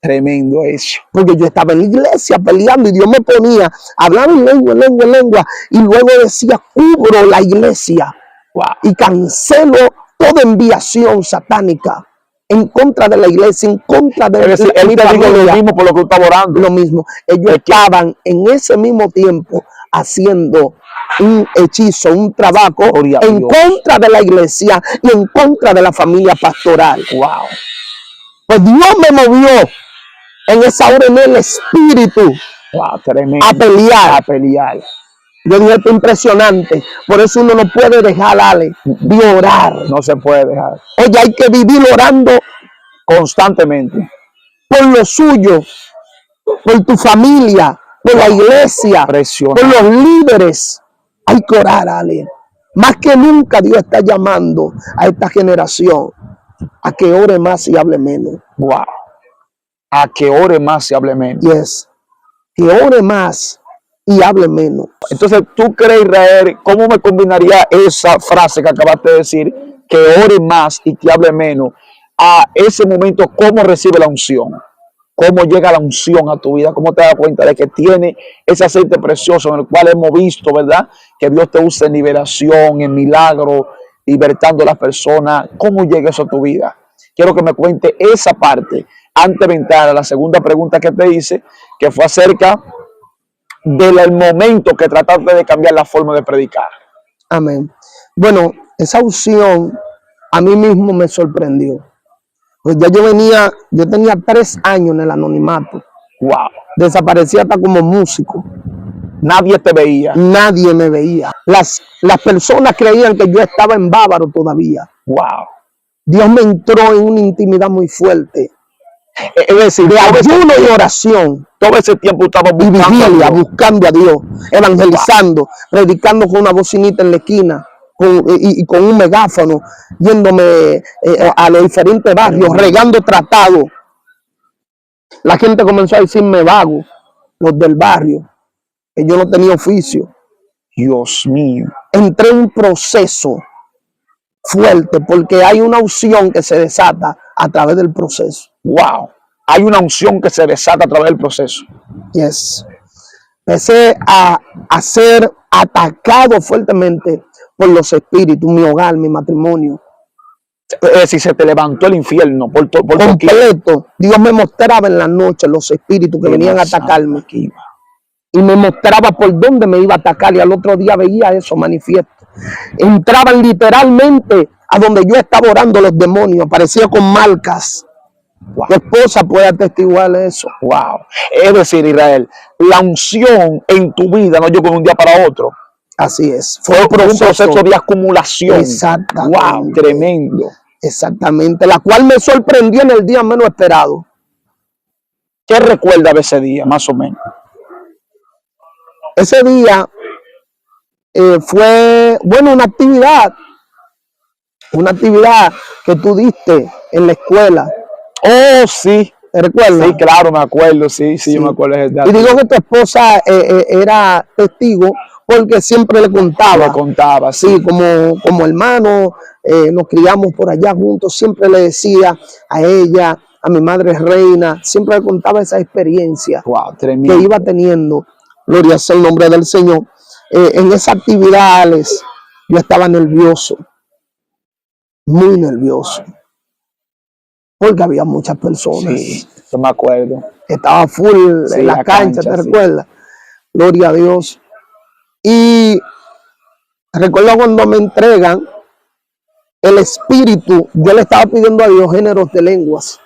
Tremendo eso. Porque yo estaba en la iglesia peleando y Dios me ponía a hablar en lengua, y luego decía, cubro la iglesia. Wow. Y cancelo toda enviación satánica en contra de la iglesia, en contra de él te dijo lo mismo por lo que tú estabas orando. Lo mismo. Ellos estaban en ese mismo tiempo haciendo un hechizo, un trabajo en contra de la iglesia y en contra de la familia pastoral. Wow. Pues Dios me movió en esa hora en el espíritu. Wow, tremendo. A pelear. Yo dije, esto es impresionante. Por eso uno no puede dejar, Ale, de orar. No se puede dejar. Oye, hay que vivir orando constantemente por lo suyo, por tu familia, por la iglesia, por los líderes. Hay que orar, Ale. Más que nunca Dios está llamando a esta generación a que ore más y hable menos. Wow. A que ore más y hable menos. Yes. Que ore más y hable menos. Entonces, ¿tú crees, Israel, cómo me combinaría esa frase que acabaste de decir, que ore más y que hable menos, a ese momento, cómo recibe la unción? ¿Cómo llega la unción a tu vida? ¿Cómo te das cuenta de que tiene ese aceite precioso en el cual hemos visto, ¿verdad?, que Dios te usa en liberación, en milagro, libertando a las personas? ¿Cómo llega eso a tu vida? Quiero que me cuente esa parte antes de entrar a la segunda pregunta que te hice, que fue acerca del momento que trataste de cambiar la forma de predicar. Amén. Bueno, esa unción a mí mismo me sorprendió. Pues ya yo tenía 3 años en el anonimato. Wow. Desaparecí hasta como músico. Nadie te veía. Nadie me veía. Las personas creían que yo estaba en Bávaro todavía. Wow. Dios me entró en una intimidad muy fuerte. Es decir, de ayuno y oración. Todo ese tiempo estaba buscando a Dios, evangelizando, predicando con una bocinita en la esquina y con un megáfono, yéndome a los diferentes barrios, regando tratados. La gente comenzó a decirme vago, los del barrio, que yo no tenía oficio. Dios mío. Entré en un proceso fuerte porque hay una unción que se desata a través del proceso. Wow. Hay una unción que se desata a través del proceso. Yes. Empecé a ser atacado fuertemente por los espíritus, mi hogar, mi matrimonio. Es decir, se te levantó el infierno por completo. Dios me mostraba en la noche los espíritus que venían a atacarme. Y me mostraba por dónde me iba a atacar. Y al otro día veía eso manifiesto. Entraban literalmente a donde yo estaba orando los demonios. Aparecía con marcas. Wow. Tu esposa puede atestiguar eso. Wow. Es decir, Israel, la unción en tu vida no llegó de un día para otro. Así es. Fue un proceso de acumulación. Exactamente. Wow, tremendo. Exactamente. La cual me sorprendió en el día menos esperado. ¿Qué recuerda de ese día, más o menos? Ese día fue, bueno, una actividad que tú diste en la escuela. Oh, sí. ¿Te recuerdas? Sí, claro, me acuerdo, sí, yo me acuerdo. Y digo que tu esposa era testigo porque siempre le contaba. Le contaba, sí, como hermano, nos criamos por allá juntos, siempre le decía a ella a mi madre Reina, siempre le contaba esa experiencia Wow, que tremendo. iba teniendo. Gloria sea el nombre del Señor. En esa actividad, Alex, yo estaba nervioso, muy nervioso, porque había muchas personas. Sí, yo me acuerdo. Estaba full Sí, en la cancha, ¿te recuerdas? Gloria a Dios. Y recuerdo cuando me entregan el Espíritu, yo le estaba pidiendo a Dios géneros de lenguas.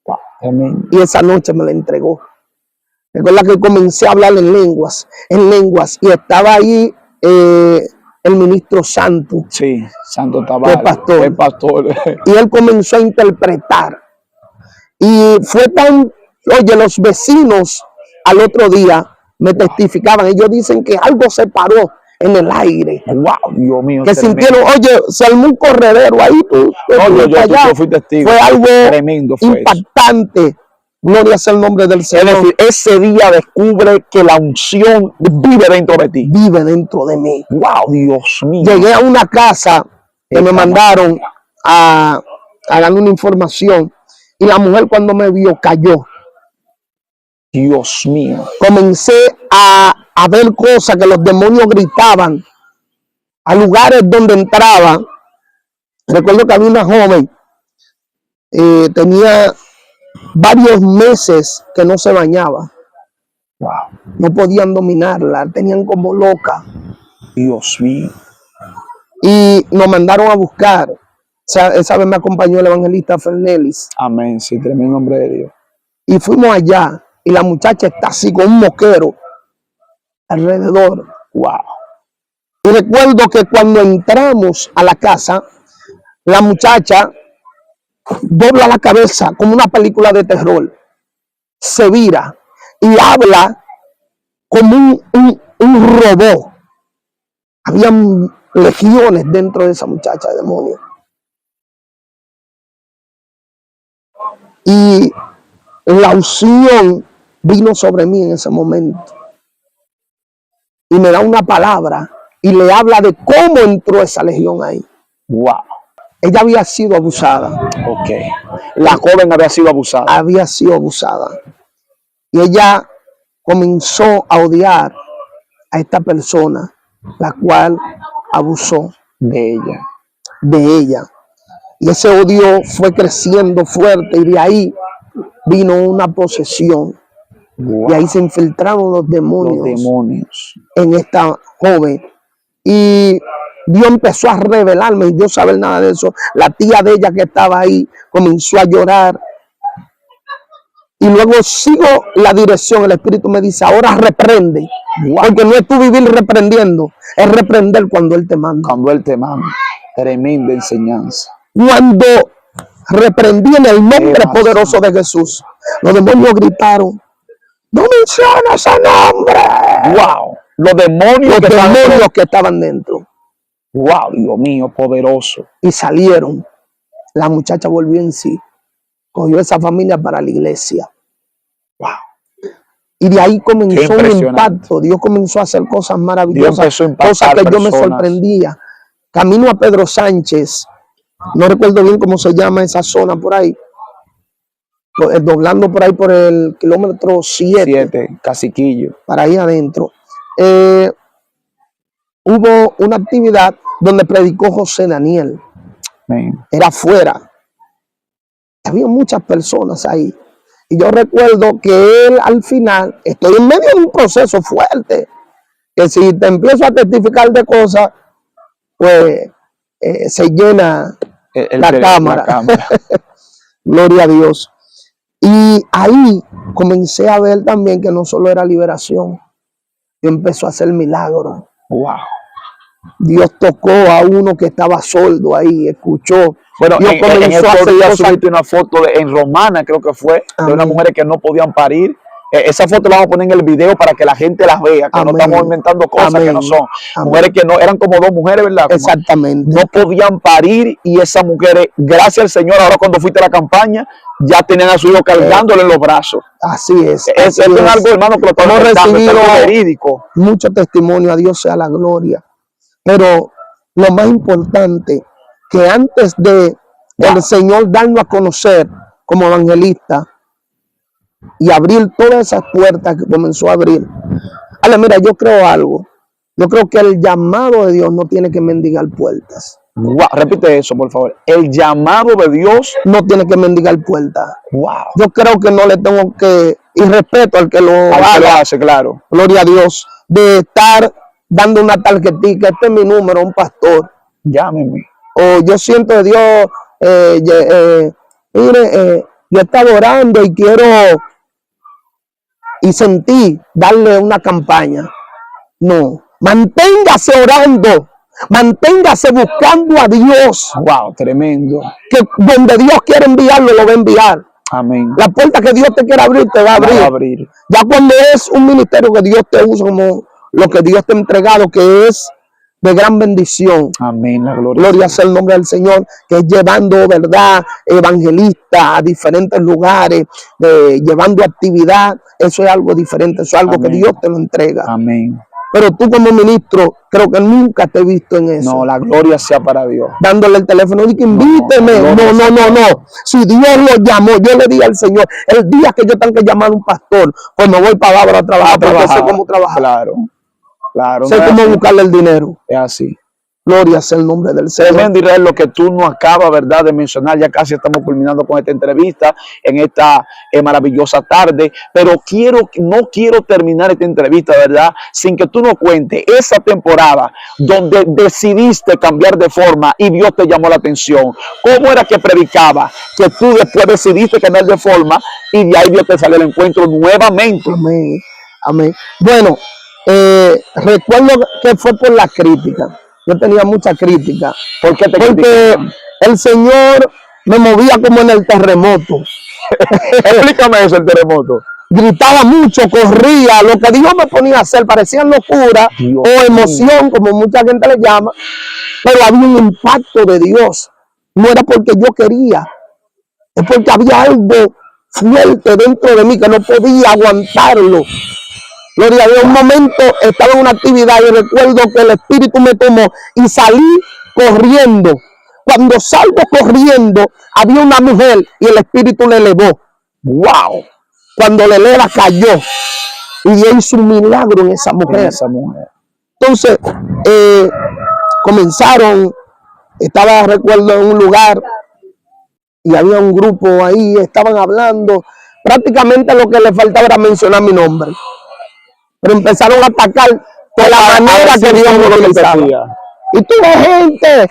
Wow, tremendo. Y esa noche me la entregó. Recuerda que comencé a hablar en lenguas, y estaba ahí el ministro Santo, Sí, Santo Tavares, el pastor. Y él comenzó a interpretar. Y fue tan, oye, los vecinos al otro día me testificaban. Ellos dicen que algo se paró en el aire. Wow, Dios mío. Que tremendo. sintieron, oye, se armó un corredero ahí. Yo fui testigo. Fue algo tremendo, fue impactante. Eso. Gloria sea el nombre del Señor. Es decir, ese día descubre que la unción vive dentro de ti. Vive dentro de mí. Wow, Dios mío. Llegué a una casa que me mandaron a darle una información. Y la mujer cuando me vio cayó. Dios mío. Comencé a ver cosas que los demonios gritaban. A lugares donde entraba. Recuerdo que había una joven. Tenía varios meses que no se bañaba. Wow. No podían dominarla. Tenían como loca. Dios mío. Y nos mandaron a buscar. Esa vez me acompañó el evangelista Fernelis. Amén, sí, tremendo nombre de Dios. Y fuimos allá, y la muchacha está así con un moquero alrededor. Wow. Y recuerdo que cuando entramos a la casa, la muchacha dobla la cabeza como una película de terror, se vira y habla como un robot. Habían legiones dentro de esa muchacha de demonios. Y la unción vino sobre mí en ese momento. Y me da una palabra y le habla de cómo entró esa legión ahí. Wow. Ella había sido abusada. Ok. La joven había sido abusada. Había sido abusada. Y ella comenzó a odiar a esta persona, la cual abusó de ella. De ella. Y ese odio fue creciendo fuerte y de ahí vino una posesión. Wow. Y ahí se infiltraron los demonios en esta joven. Y Dios empezó a revelarme, y yo saber nada de eso. La tía de ella que estaba ahí comenzó a llorar. Y luego sigo la dirección. El Espíritu me dice, ahora reprende. Wow. Porque no es tú vivir reprendiendo, es reprender cuando Él te manda. Cuando Él te manda. Tremenda enseñanza. Cuando reprendí en el nombre poderoso de Jesús, los demonios gritaron, no menciona ese nombre. Wow. Los demonios que estaban dentro. Wow, Dios mío, poderoso. Y salieron. La muchacha volvió en sí. Cogió esa familia para la iglesia. Wow. Y de ahí comenzó un impacto. Dios comenzó a hacer cosas maravillosas. Cosas que yo me sorprendía. Camino a Pedro Sánchez. No recuerdo bien cómo se llama esa zona por ahí. Doblando por ahí por el kilómetro 7. Caciquillo. Para ahí adentro. Hubo una actividad donde predicó José Daniel. Era afuera. Había muchas personas ahí. Y yo recuerdo que él al final, estoy en medio de un proceso fuerte, que si te empiezo a testificar de cosas, pues se llena la cámara. Gloria a Dios. Y ahí comencé a ver también que no solo era liberación, empezó a hacer milagros. Wow. Dios tocó a uno que estaba sordo ahí, escuchó. Bueno, Dios comenzó a hacer subiste una foto en Romana, creo que fue, de unas mujeres que no podían parir. Esa foto la vamos a poner en el video para que la gente las vea, que no estamos inventando cosas que no son. Mujeres que no, eran como dos mujeres, ¿verdad? Como exactamente. No podían parir y esas mujeres, gracias al Señor, ahora cuando fuiste a la campaña, ya tenían a su hijo cargándole en los brazos. Así es. Es algo, hermano, que lo estamos recibido verídico. Mucho testimonio, a Dios sea la gloria. Pero lo más importante, que antes de el Señor darnos a conocer como evangelista y abrir todas esas puertas que comenzó a abrir. Ale, mira, yo creo algo. Yo creo que el llamado de Dios no tiene que mendigar puertas. Wow, repite eso, por favor. El llamado de Dios no tiene que mendigar puertas. Wow. Yo creo que no le tengo que, y respeto al que lo hace, claro. Gloria a Dios, de estar dando una tarjetita, este es mi número, un pastor. Llámeme. O yo siento de Dios, mire, yo estaba orando y quiero, y sentí darle una campaña. No, manténgase orando. Manténgase buscando a Dios. Wow, tremendo. Que donde Dios quiere enviarlo, lo va a enviar. Amén. La puerta que Dios te quiere abrir, te va a abrir. Ya cuando es un ministerio que Dios te usa como lo que Dios te ha entregado, que es de gran bendición. Amén. La gloria sea el nombre del Señor, que es llevando, verdad, evangelistas a diferentes lugares, llevando actividad. Eso es algo diferente, eso es algo que Dios te lo entrega. Amén. Pero tú como ministro, creo que nunca te he visto en eso. No, la gloria sea para Dios. Dándole el teléfono y que invíteme. No. Si Dios lo llamó, yo le dije al Señor, el día que yo tengo que llamar a un pastor, pues me voy para Bávaro a trabajar, porque sé cómo trabajar. Claro. Sé cómo buscarle el dinero. Es así. Gloria sea el nombre del Señor. Tremendo, Israel, lo que tú no acabas, ¿verdad?, de mencionar. Ya casi estamos culminando con esta entrevista en esta maravillosa tarde, pero no quiero terminar esta entrevista, ¿verdad?, sin que tú nos cuentes esa temporada donde decidiste cambiar de forma y Dios te llamó la atención. ¿Cómo era que predicaba? Que tú después decidiste cambiar de forma y de ahí Dios te salió al encuentro nuevamente. Amén. Bueno, recuerdo que fue por la crítica. Yo tenía mucha crítica. Porque el Señor me movía como en el terremoto. Explícame eso, el terremoto. Gritaba mucho, corría. Lo que Dios me ponía a hacer parecía locura o emoción, como mucha gente le llama. Pero había un impacto de Dios. No era porque yo quería. Es porque había algo fuerte dentro de mí que no podía aguantarlo. Gloria a Dios, un momento estaba en una actividad y recuerdo que el Espíritu me tomó y salí corriendo. Cuando salgo corriendo, había una mujer y el Espíritu le elevó. ¡Wow! Cuando le eleva, cayó. Y Dios hizo un milagro en esa mujer. Entonces, comenzaron, recuerdo, en un lugar y había un grupo ahí, estaban hablando. Prácticamente lo que le faltaba era mencionar mi nombre. Pero empezaron a atacar de la manera que Dios me lo pensaba. Y tuve gente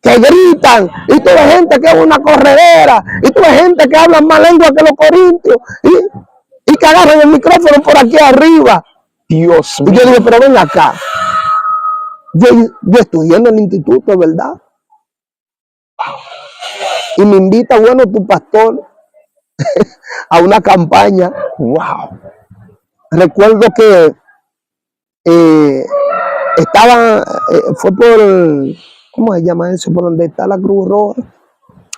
que gritan, y tuve gente que es una corredera, y tuve gente que habla más lengua que los corintios, y que agarran el micrófono por aquí arriba. Dios mío. Y yo digo, pero ven acá. Yo estudié en el instituto, ¿verdad? Y me invita, bueno, tu pastor, a una campaña. ¡Wow! Recuerdo que fue por, ¿cómo se llama eso? Por donde está la Cruz Roja.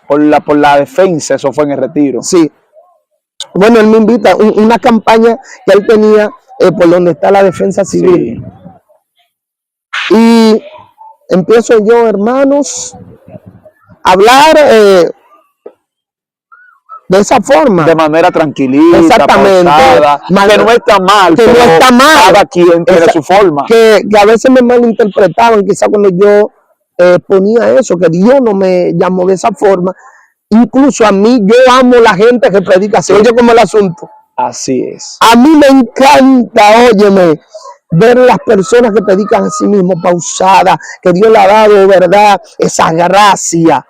Por la defensa, eso fue en el retiro. Sí. Bueno, él me invita a una campaña que él tenía por donde está la defensa civil. Sí. Y empiezo yo, hermanos, a hablar de esa forma. De manera tranquilita, exactamente, pausada, que no está mal. Que no está mal. Cada quien tiene su forma. Que a veces me malinterpretaban, quizás cuando yo ponía eso, que Dios no me llamó de esa forma. Incluso a mí, yo amo la gente que predica así. Oye, como el asunto. Así es. A mí me encanta, óyeme, ver las personas que predican a sí mismos, pausadas, que Dios le ha dado, ¿verdad?, esa gracia.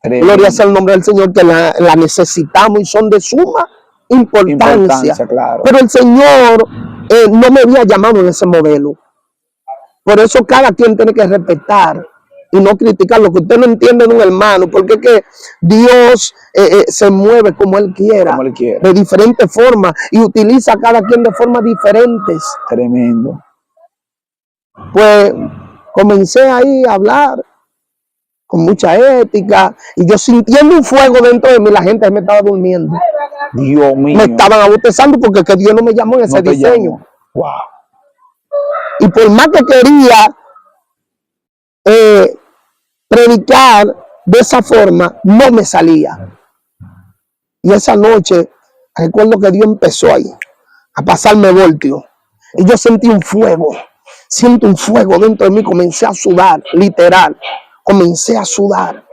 Gloria sea el nombre del Señor, que la necesitamos y son de suma importancia. Claro. Pero el Señor no me había llamado en ese modelo. Por eso cada quien tiene que respetar y no criticar lo que usted no entiende de un hermano, porque es que Dios se mueve como Él quiera, de diferentes formas, y utiliza a cada quien de formas diferentes. Tremendo. Pues comencé ahí a hablar con mucha ética, y yo sintiendo un fuego dentro de mí, la gente me estaba durmiendo. Dios mío. Me estaban abotezando porque que Dios no me llamó en ese diseño. Wow. Y por más que quería predicar, de esa forma no me salía. Y esa noche, recuerdo que Dios empezó ahí a pasarme voltio. Y yo sentí un fuego. Siento un fuego dentro de mí. Comencé a sudar, literal. Comencé a sudar.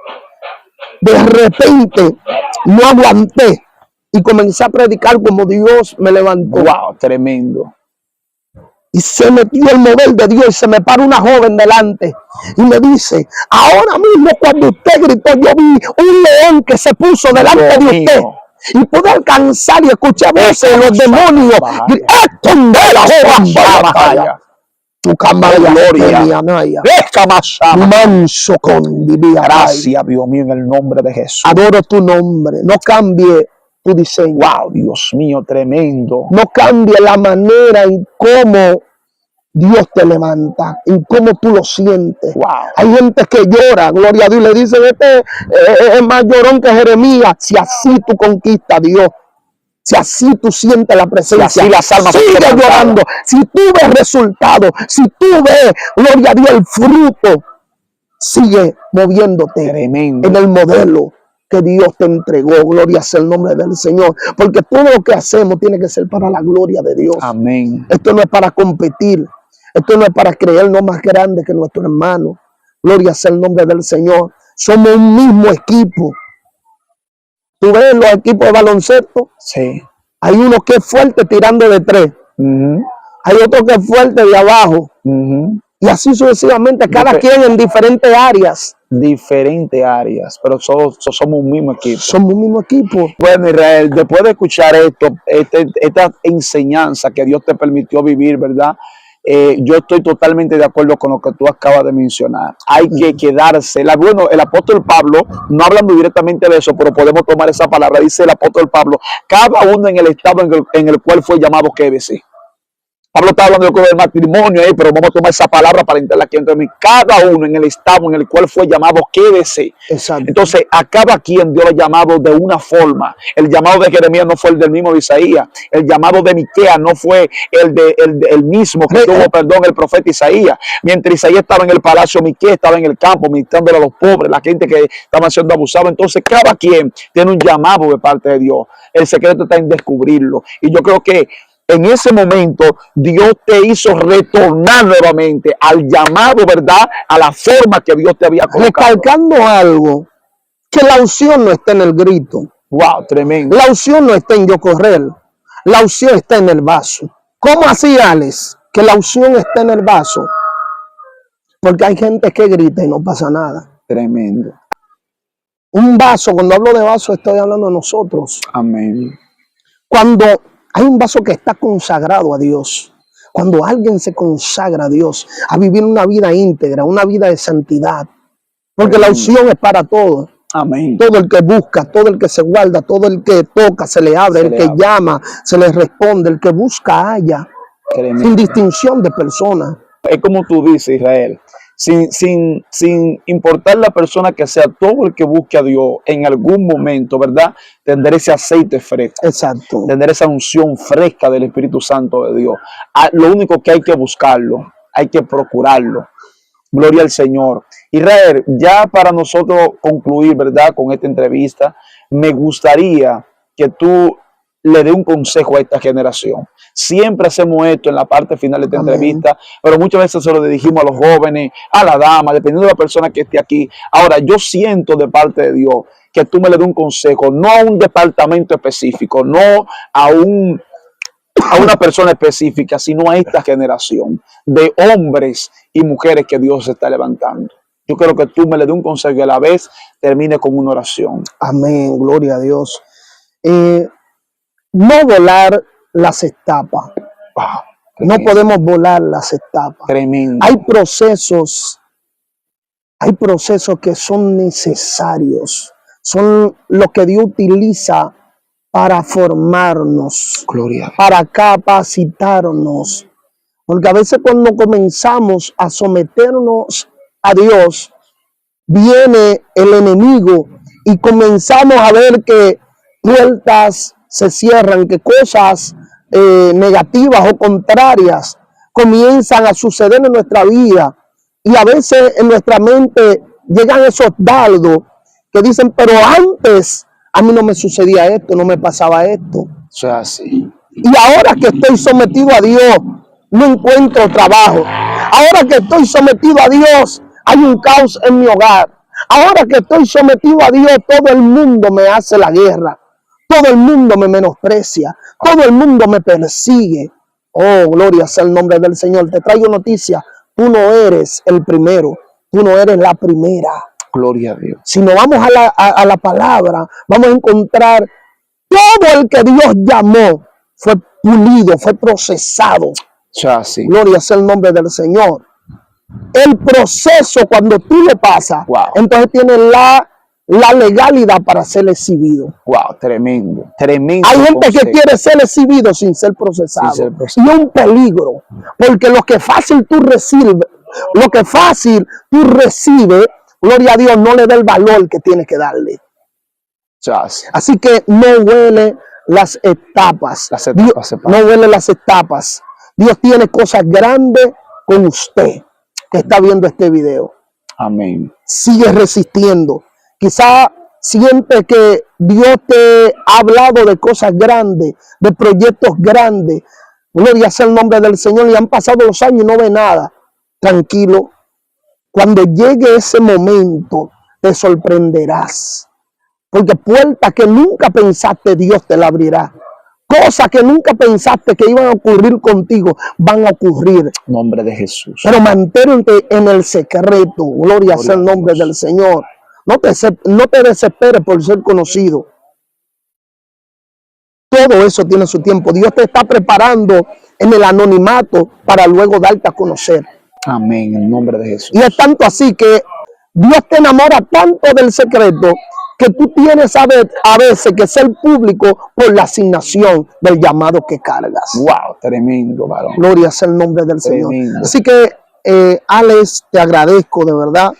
De repente, no aguanté. Y comencé a predicar como Dios me levantó. Wow, tremendo. Y se metió el mover de Dios y se me para una joven delante y me dice, ahora mismo cuando usted gritó, yo vi un león que se puso delante de usted. Y pude alcanzar y escuchar voces de los demonios. Esto es la joven. Tu cámara gloria. Manso con divina. Gracias, Dios mío, en el nombre de Jesús. Adoro tu nombre. No cambie tu diseño. Wow, Dios mío, tremendo. No cambie la manera en cómo Dios te levanta, en cómo tú lo sientes. Wow. Hay gente que llora, gloria a Dios, le dicen, este es más llorón que Jeremías. Si así tú conquistas a Dios, si así tú sientes la presencia, si así las almas sigue llorando. Si tú ves resultados, si tú ves, gloria a Dios, el fruto, sigue moviéndote Tremendo. en el modelo que Dios te entregó. Gloria sea el nombre del Señor, porque todo lo que hacemos tiene que ser para la gloria de Dios. Amén. Esto no es para competir, esto no es para creernos más grande que nuestro hermano. Gloria sea el nombre del Señor. Somos un mismo equipo. Tú ves los equipos de baloncesto, Sí. hay uno que es fuerte tirando de 3, hay otro que es fuerte de abajo, y así sucesivamente, cada quien en diferentes áreas. Diferentes áreas, pero somos un mismo equipo. Somos un mismo equipo. Bueno, Israel, después de escuchar esta enseñanza que Dios te permitió vivir, ¿verdad? Yo estoy totalmente de acuerdo con lo que tú acabas de mencionar. Hay que quedarse. Bueno, el apóstol Pablo, no hablando directamente de eso, pero podemos tomar esa palabra, dice el apóstol Pablo, cada uno en el estado en el cual fue llamado quédese. Pablo está hablando del matrimonio ahí, pero vamos a tomar esa palabra para entrarla aquí entre mí. Cada uno en el estado en el cual fue llamado, quédese. Exacto. Entonces, a cada quien Dios lo ha llamado de una forma. El llamado de Jeremías no fue el del mismo de Isaías. El llamado de Miqueas no fue el mismo que tuvo, el profeta Isaías. Mientras Isaías estaba en el palacio, Miqueas estaba en el campo, ministrando a los pobres, la gente que estaba siendo abusada. Entonces, cada quien tiene un llamado de parte de Dios. El secreto está en descubrirlo. Y yo creo que en ese momento Dios te hizo retornar nuevamente al llamado, ¿verdad? A la forma que Dios te había colocado. Recalcando algo, que la unción no está en el grito. Wow, tremendo. La unción no está en yo correr. La unción está en el vaso. ¿Cómo así, Alex? Que la unción está en el vaso. Porque hay gente que grita y no pasa nada. Tremendo. Un vaso, cuando hablo de vaso, estoy hablando de nosotros. Amén. Cuando hay un vaso que está consagrado a Dios, cuando alguien se consagra a Dios, a vivir una vida íntegra, una vida de santidad, porque la unción es para todos. Amén. Todo el que busca, todo el que se guarda, todo el que toca, se le abre, el que llama, se le responde, el que busca, halla, sin distinción de personas. Es como tú dices, Israel, sin importar la persona que sea, todo el que busque a Dios en algún momento, ¿verdad? Tendrá ese aceite fresco. Exacto. Tendrá esa unción fresca del Espíritu Santo de Dios. Lo único que hay que buscarlo, hay que procurarlo. Gloria al Señor. Israel, ya para nosotros concluir, ¿verdad? Con esta entrevista, me gustaría que tú le dé un consejo a esta generación. Siempre hacemos esto en la parte final de esta entrevista, pero muchas veces se lo dirigimos a los jóvenes, a la dama, dependiendo de la persona que esté aquí. Ahora, yo siento de parte de Dios que tú me le des un consejo, no a un departamento específico, no a una persona específica, sino a esta generación de hombres y mujeres que Dios está levantando. Yo creo que tú me le des un consejo y a la vez termine con una oración. Amén, gloria a Dios. No volar las etapas. Wow, no podemos volar las etapas. Tremendo. Hay procesos que son necesarios. Son lo que Dios utiliza para formarnos, Gloria, para capacitarnos. Porque a veces cuando comenzamos a someternos a Dios, viene el enemigo y comenzamos a ver que puertas se cierran, que cosas negativas o contrarias comienzan a suceder en nuestra vida. Y a veces en nuestra mente llegan esos dardos que dicen, pero antes a mí no me sucedía esto, no me pasaba esto. Eso es así. Y ahora que estoy sometido a Dios, no encuentro trabajo. Ahora que estoy sometido a Dios, hay un caos en mi hogar. Ahora que estoy sometido a Dios, todo el mundo me hace la guerra. Todo el mundo me menosprecia. Todo el mundo me persigue. Oh, gloria sea el nombre del Señor. Te traigo noticia. Tú no eres el primero. Tú no eres la primera. Gloria a Dios. Si nos vamos a la palabra, vamos a encontrar todo el que Dios llamó fue pulido, fue procesado. Eso es así. Gloria sea el nombre del Señor. El proceso, cuando tú lo pasas, Wow. entonces tiene la legalidad para ser exhibido. Wow, tremendo, tremendo. Hay gente consejo. que quiere ser exhibido sin ser procesado. Sin ser procesado. Y es un peligro, porque lo que fácil tú recibes, gloria a Dios, no le da el valor que tiene que darle. Eso es así. Así que no huele las etapas. Las etapas se pasan. No huele las etapas. Dios tiene cosas grandes con usted que está viendo este video. Amén. Sigue resistiendo. Quizá siente que Dios te ha hablado de cosas grandes, de proyectos grandes. Gloria sea el nombre del Señor. Y han pasado los años y no ve nada. Tranquilo. Cuando llegue ese momento, te sorprenderás. Porque puertas que nunca pensaste, Dios te la abrirá. Cosas que nunca pensaste que iban a ocurrir contigo, van a ocurrir. Nombre de Jesús. Pero mantente en el secreto. Gloria sea el nombre del Señor. No te desesperes por ser conocido. Todo eso tiene su tiempo. Dios te está preparando en el anonimato para luego darte a conocer. Amén, en el nombre de Jesús. Y es tanto así que Dios te enamora tanto del secreto que tú tienes a veces que ser público por la asignación del llamado que cargas. Wow, tremendo, varón. Gloria sea el nombre del Señor. Tremendo. Así que, Alex, te agradezco de verdad.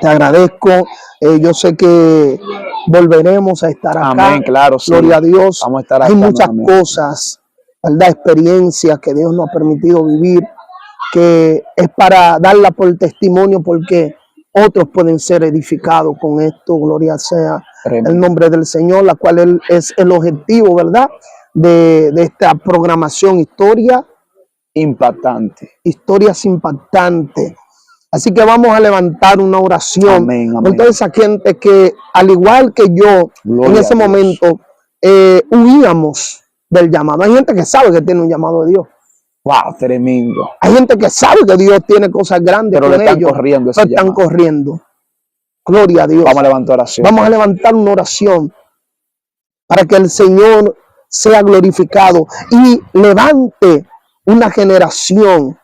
Te agradezco. Yo sé que volveremos a estar acá. Amén, claro, sí. Gloria a Dios. Vamos a estar acá Hay muchas nuevamente. cosas, ¿verdad? Experiencias que Dios nos ha permitido vivir, que es para darla por testimonio, porque otros pueden ser edificados con esto. Gloria sea Tremendo. el nombre del Señor, la cual es el objetivo, ¿verdad? De esta programación, historias impactantes. Así que vamos a levantar una oración. Amén, amén. Por toda esa gente que, al igual que yo, Gloria en a ese Dios. momento, huíamos del llamado. Hay gente que sabe que tiene un llamado de Dios. Wow, tremendo. Hay gente que sabe que Dios tiene cosas grandes Pero con le están ellos, corriendo ese pero están llamado. corriendo. Gloria a Dios. Vamos a levantar oración. Vamos a levantar una oración para que el Señor sea glorificado y levante una generación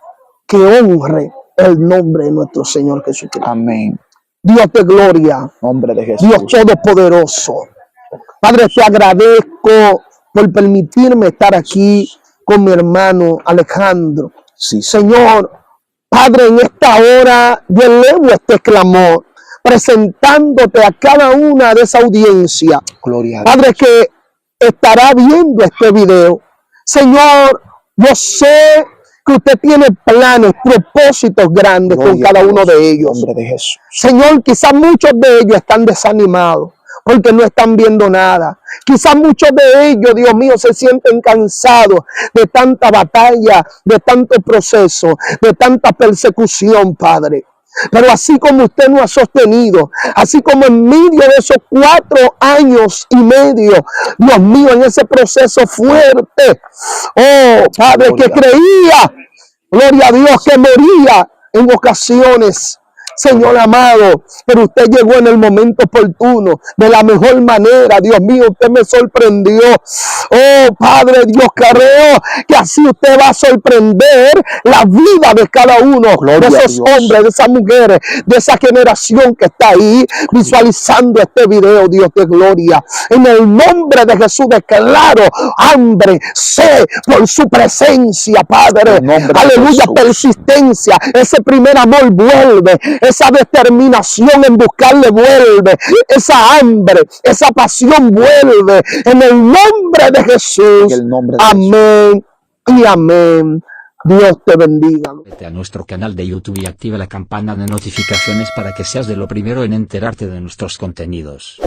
que honre el nombre de nuestro Señor Jesucristo. Amén. Dios de gloria, Nombre de Jesús. Dios todopoderoso. Padre, te agradezco por permitirme estar aquí con mi hermano Alejandro. Sí, Señor, Padre, en esta hora yo elevo este clamor, presentándote a cada una de esa audiencia, gloria a Dios. Padre, que estará viendo este video. Señor, yo sé que usted tiene planes, propósitos grandes Gloria con cada a Dios. uno de ellos. Nombre de Jesús. Señor, quizás muchos de ellos están desanimados porque no están viendo nada. Quizás muchos de ellos, Dios mío, se sienten cansados de tanta batalla, de tanto proceso, de tanta persecución, Padre. Pero así como usted nos ha sostenido, así como en medio de esos 4 años y medio, Dios mío, en ese proceso fuerte, oh Padre, Gloria. que creía, gloria a Dios, que moría en ocasiones, Señor amado, pero usted llegó en el momento oportuno, de la mejor manera. Dios mío, usted me sorprendió. Oh, Padre Dios, creo que así usted va a sorprender la vida de cada uno, Gloria de a esos Dios. hombres, de esas mujeres, de esa generación que está ahí visualizando este video, Dios de gloria. En el nombre de Jesús declaro hambre, sed por su presencia, Padre. En nombre de Aleluya, Jesús. persistencia, ese primer amor vuelve, esa determinación en buscarle vuelve, esa hambre, esa pasión vuelve, en el nombre de Jesús. En el nombre de Amén y amén. Dios te bendiga. Vete a nuestro canal de YouTube y activa la campana de notificaciones para que seas de lo primero en enterarte de nuestros contenidos.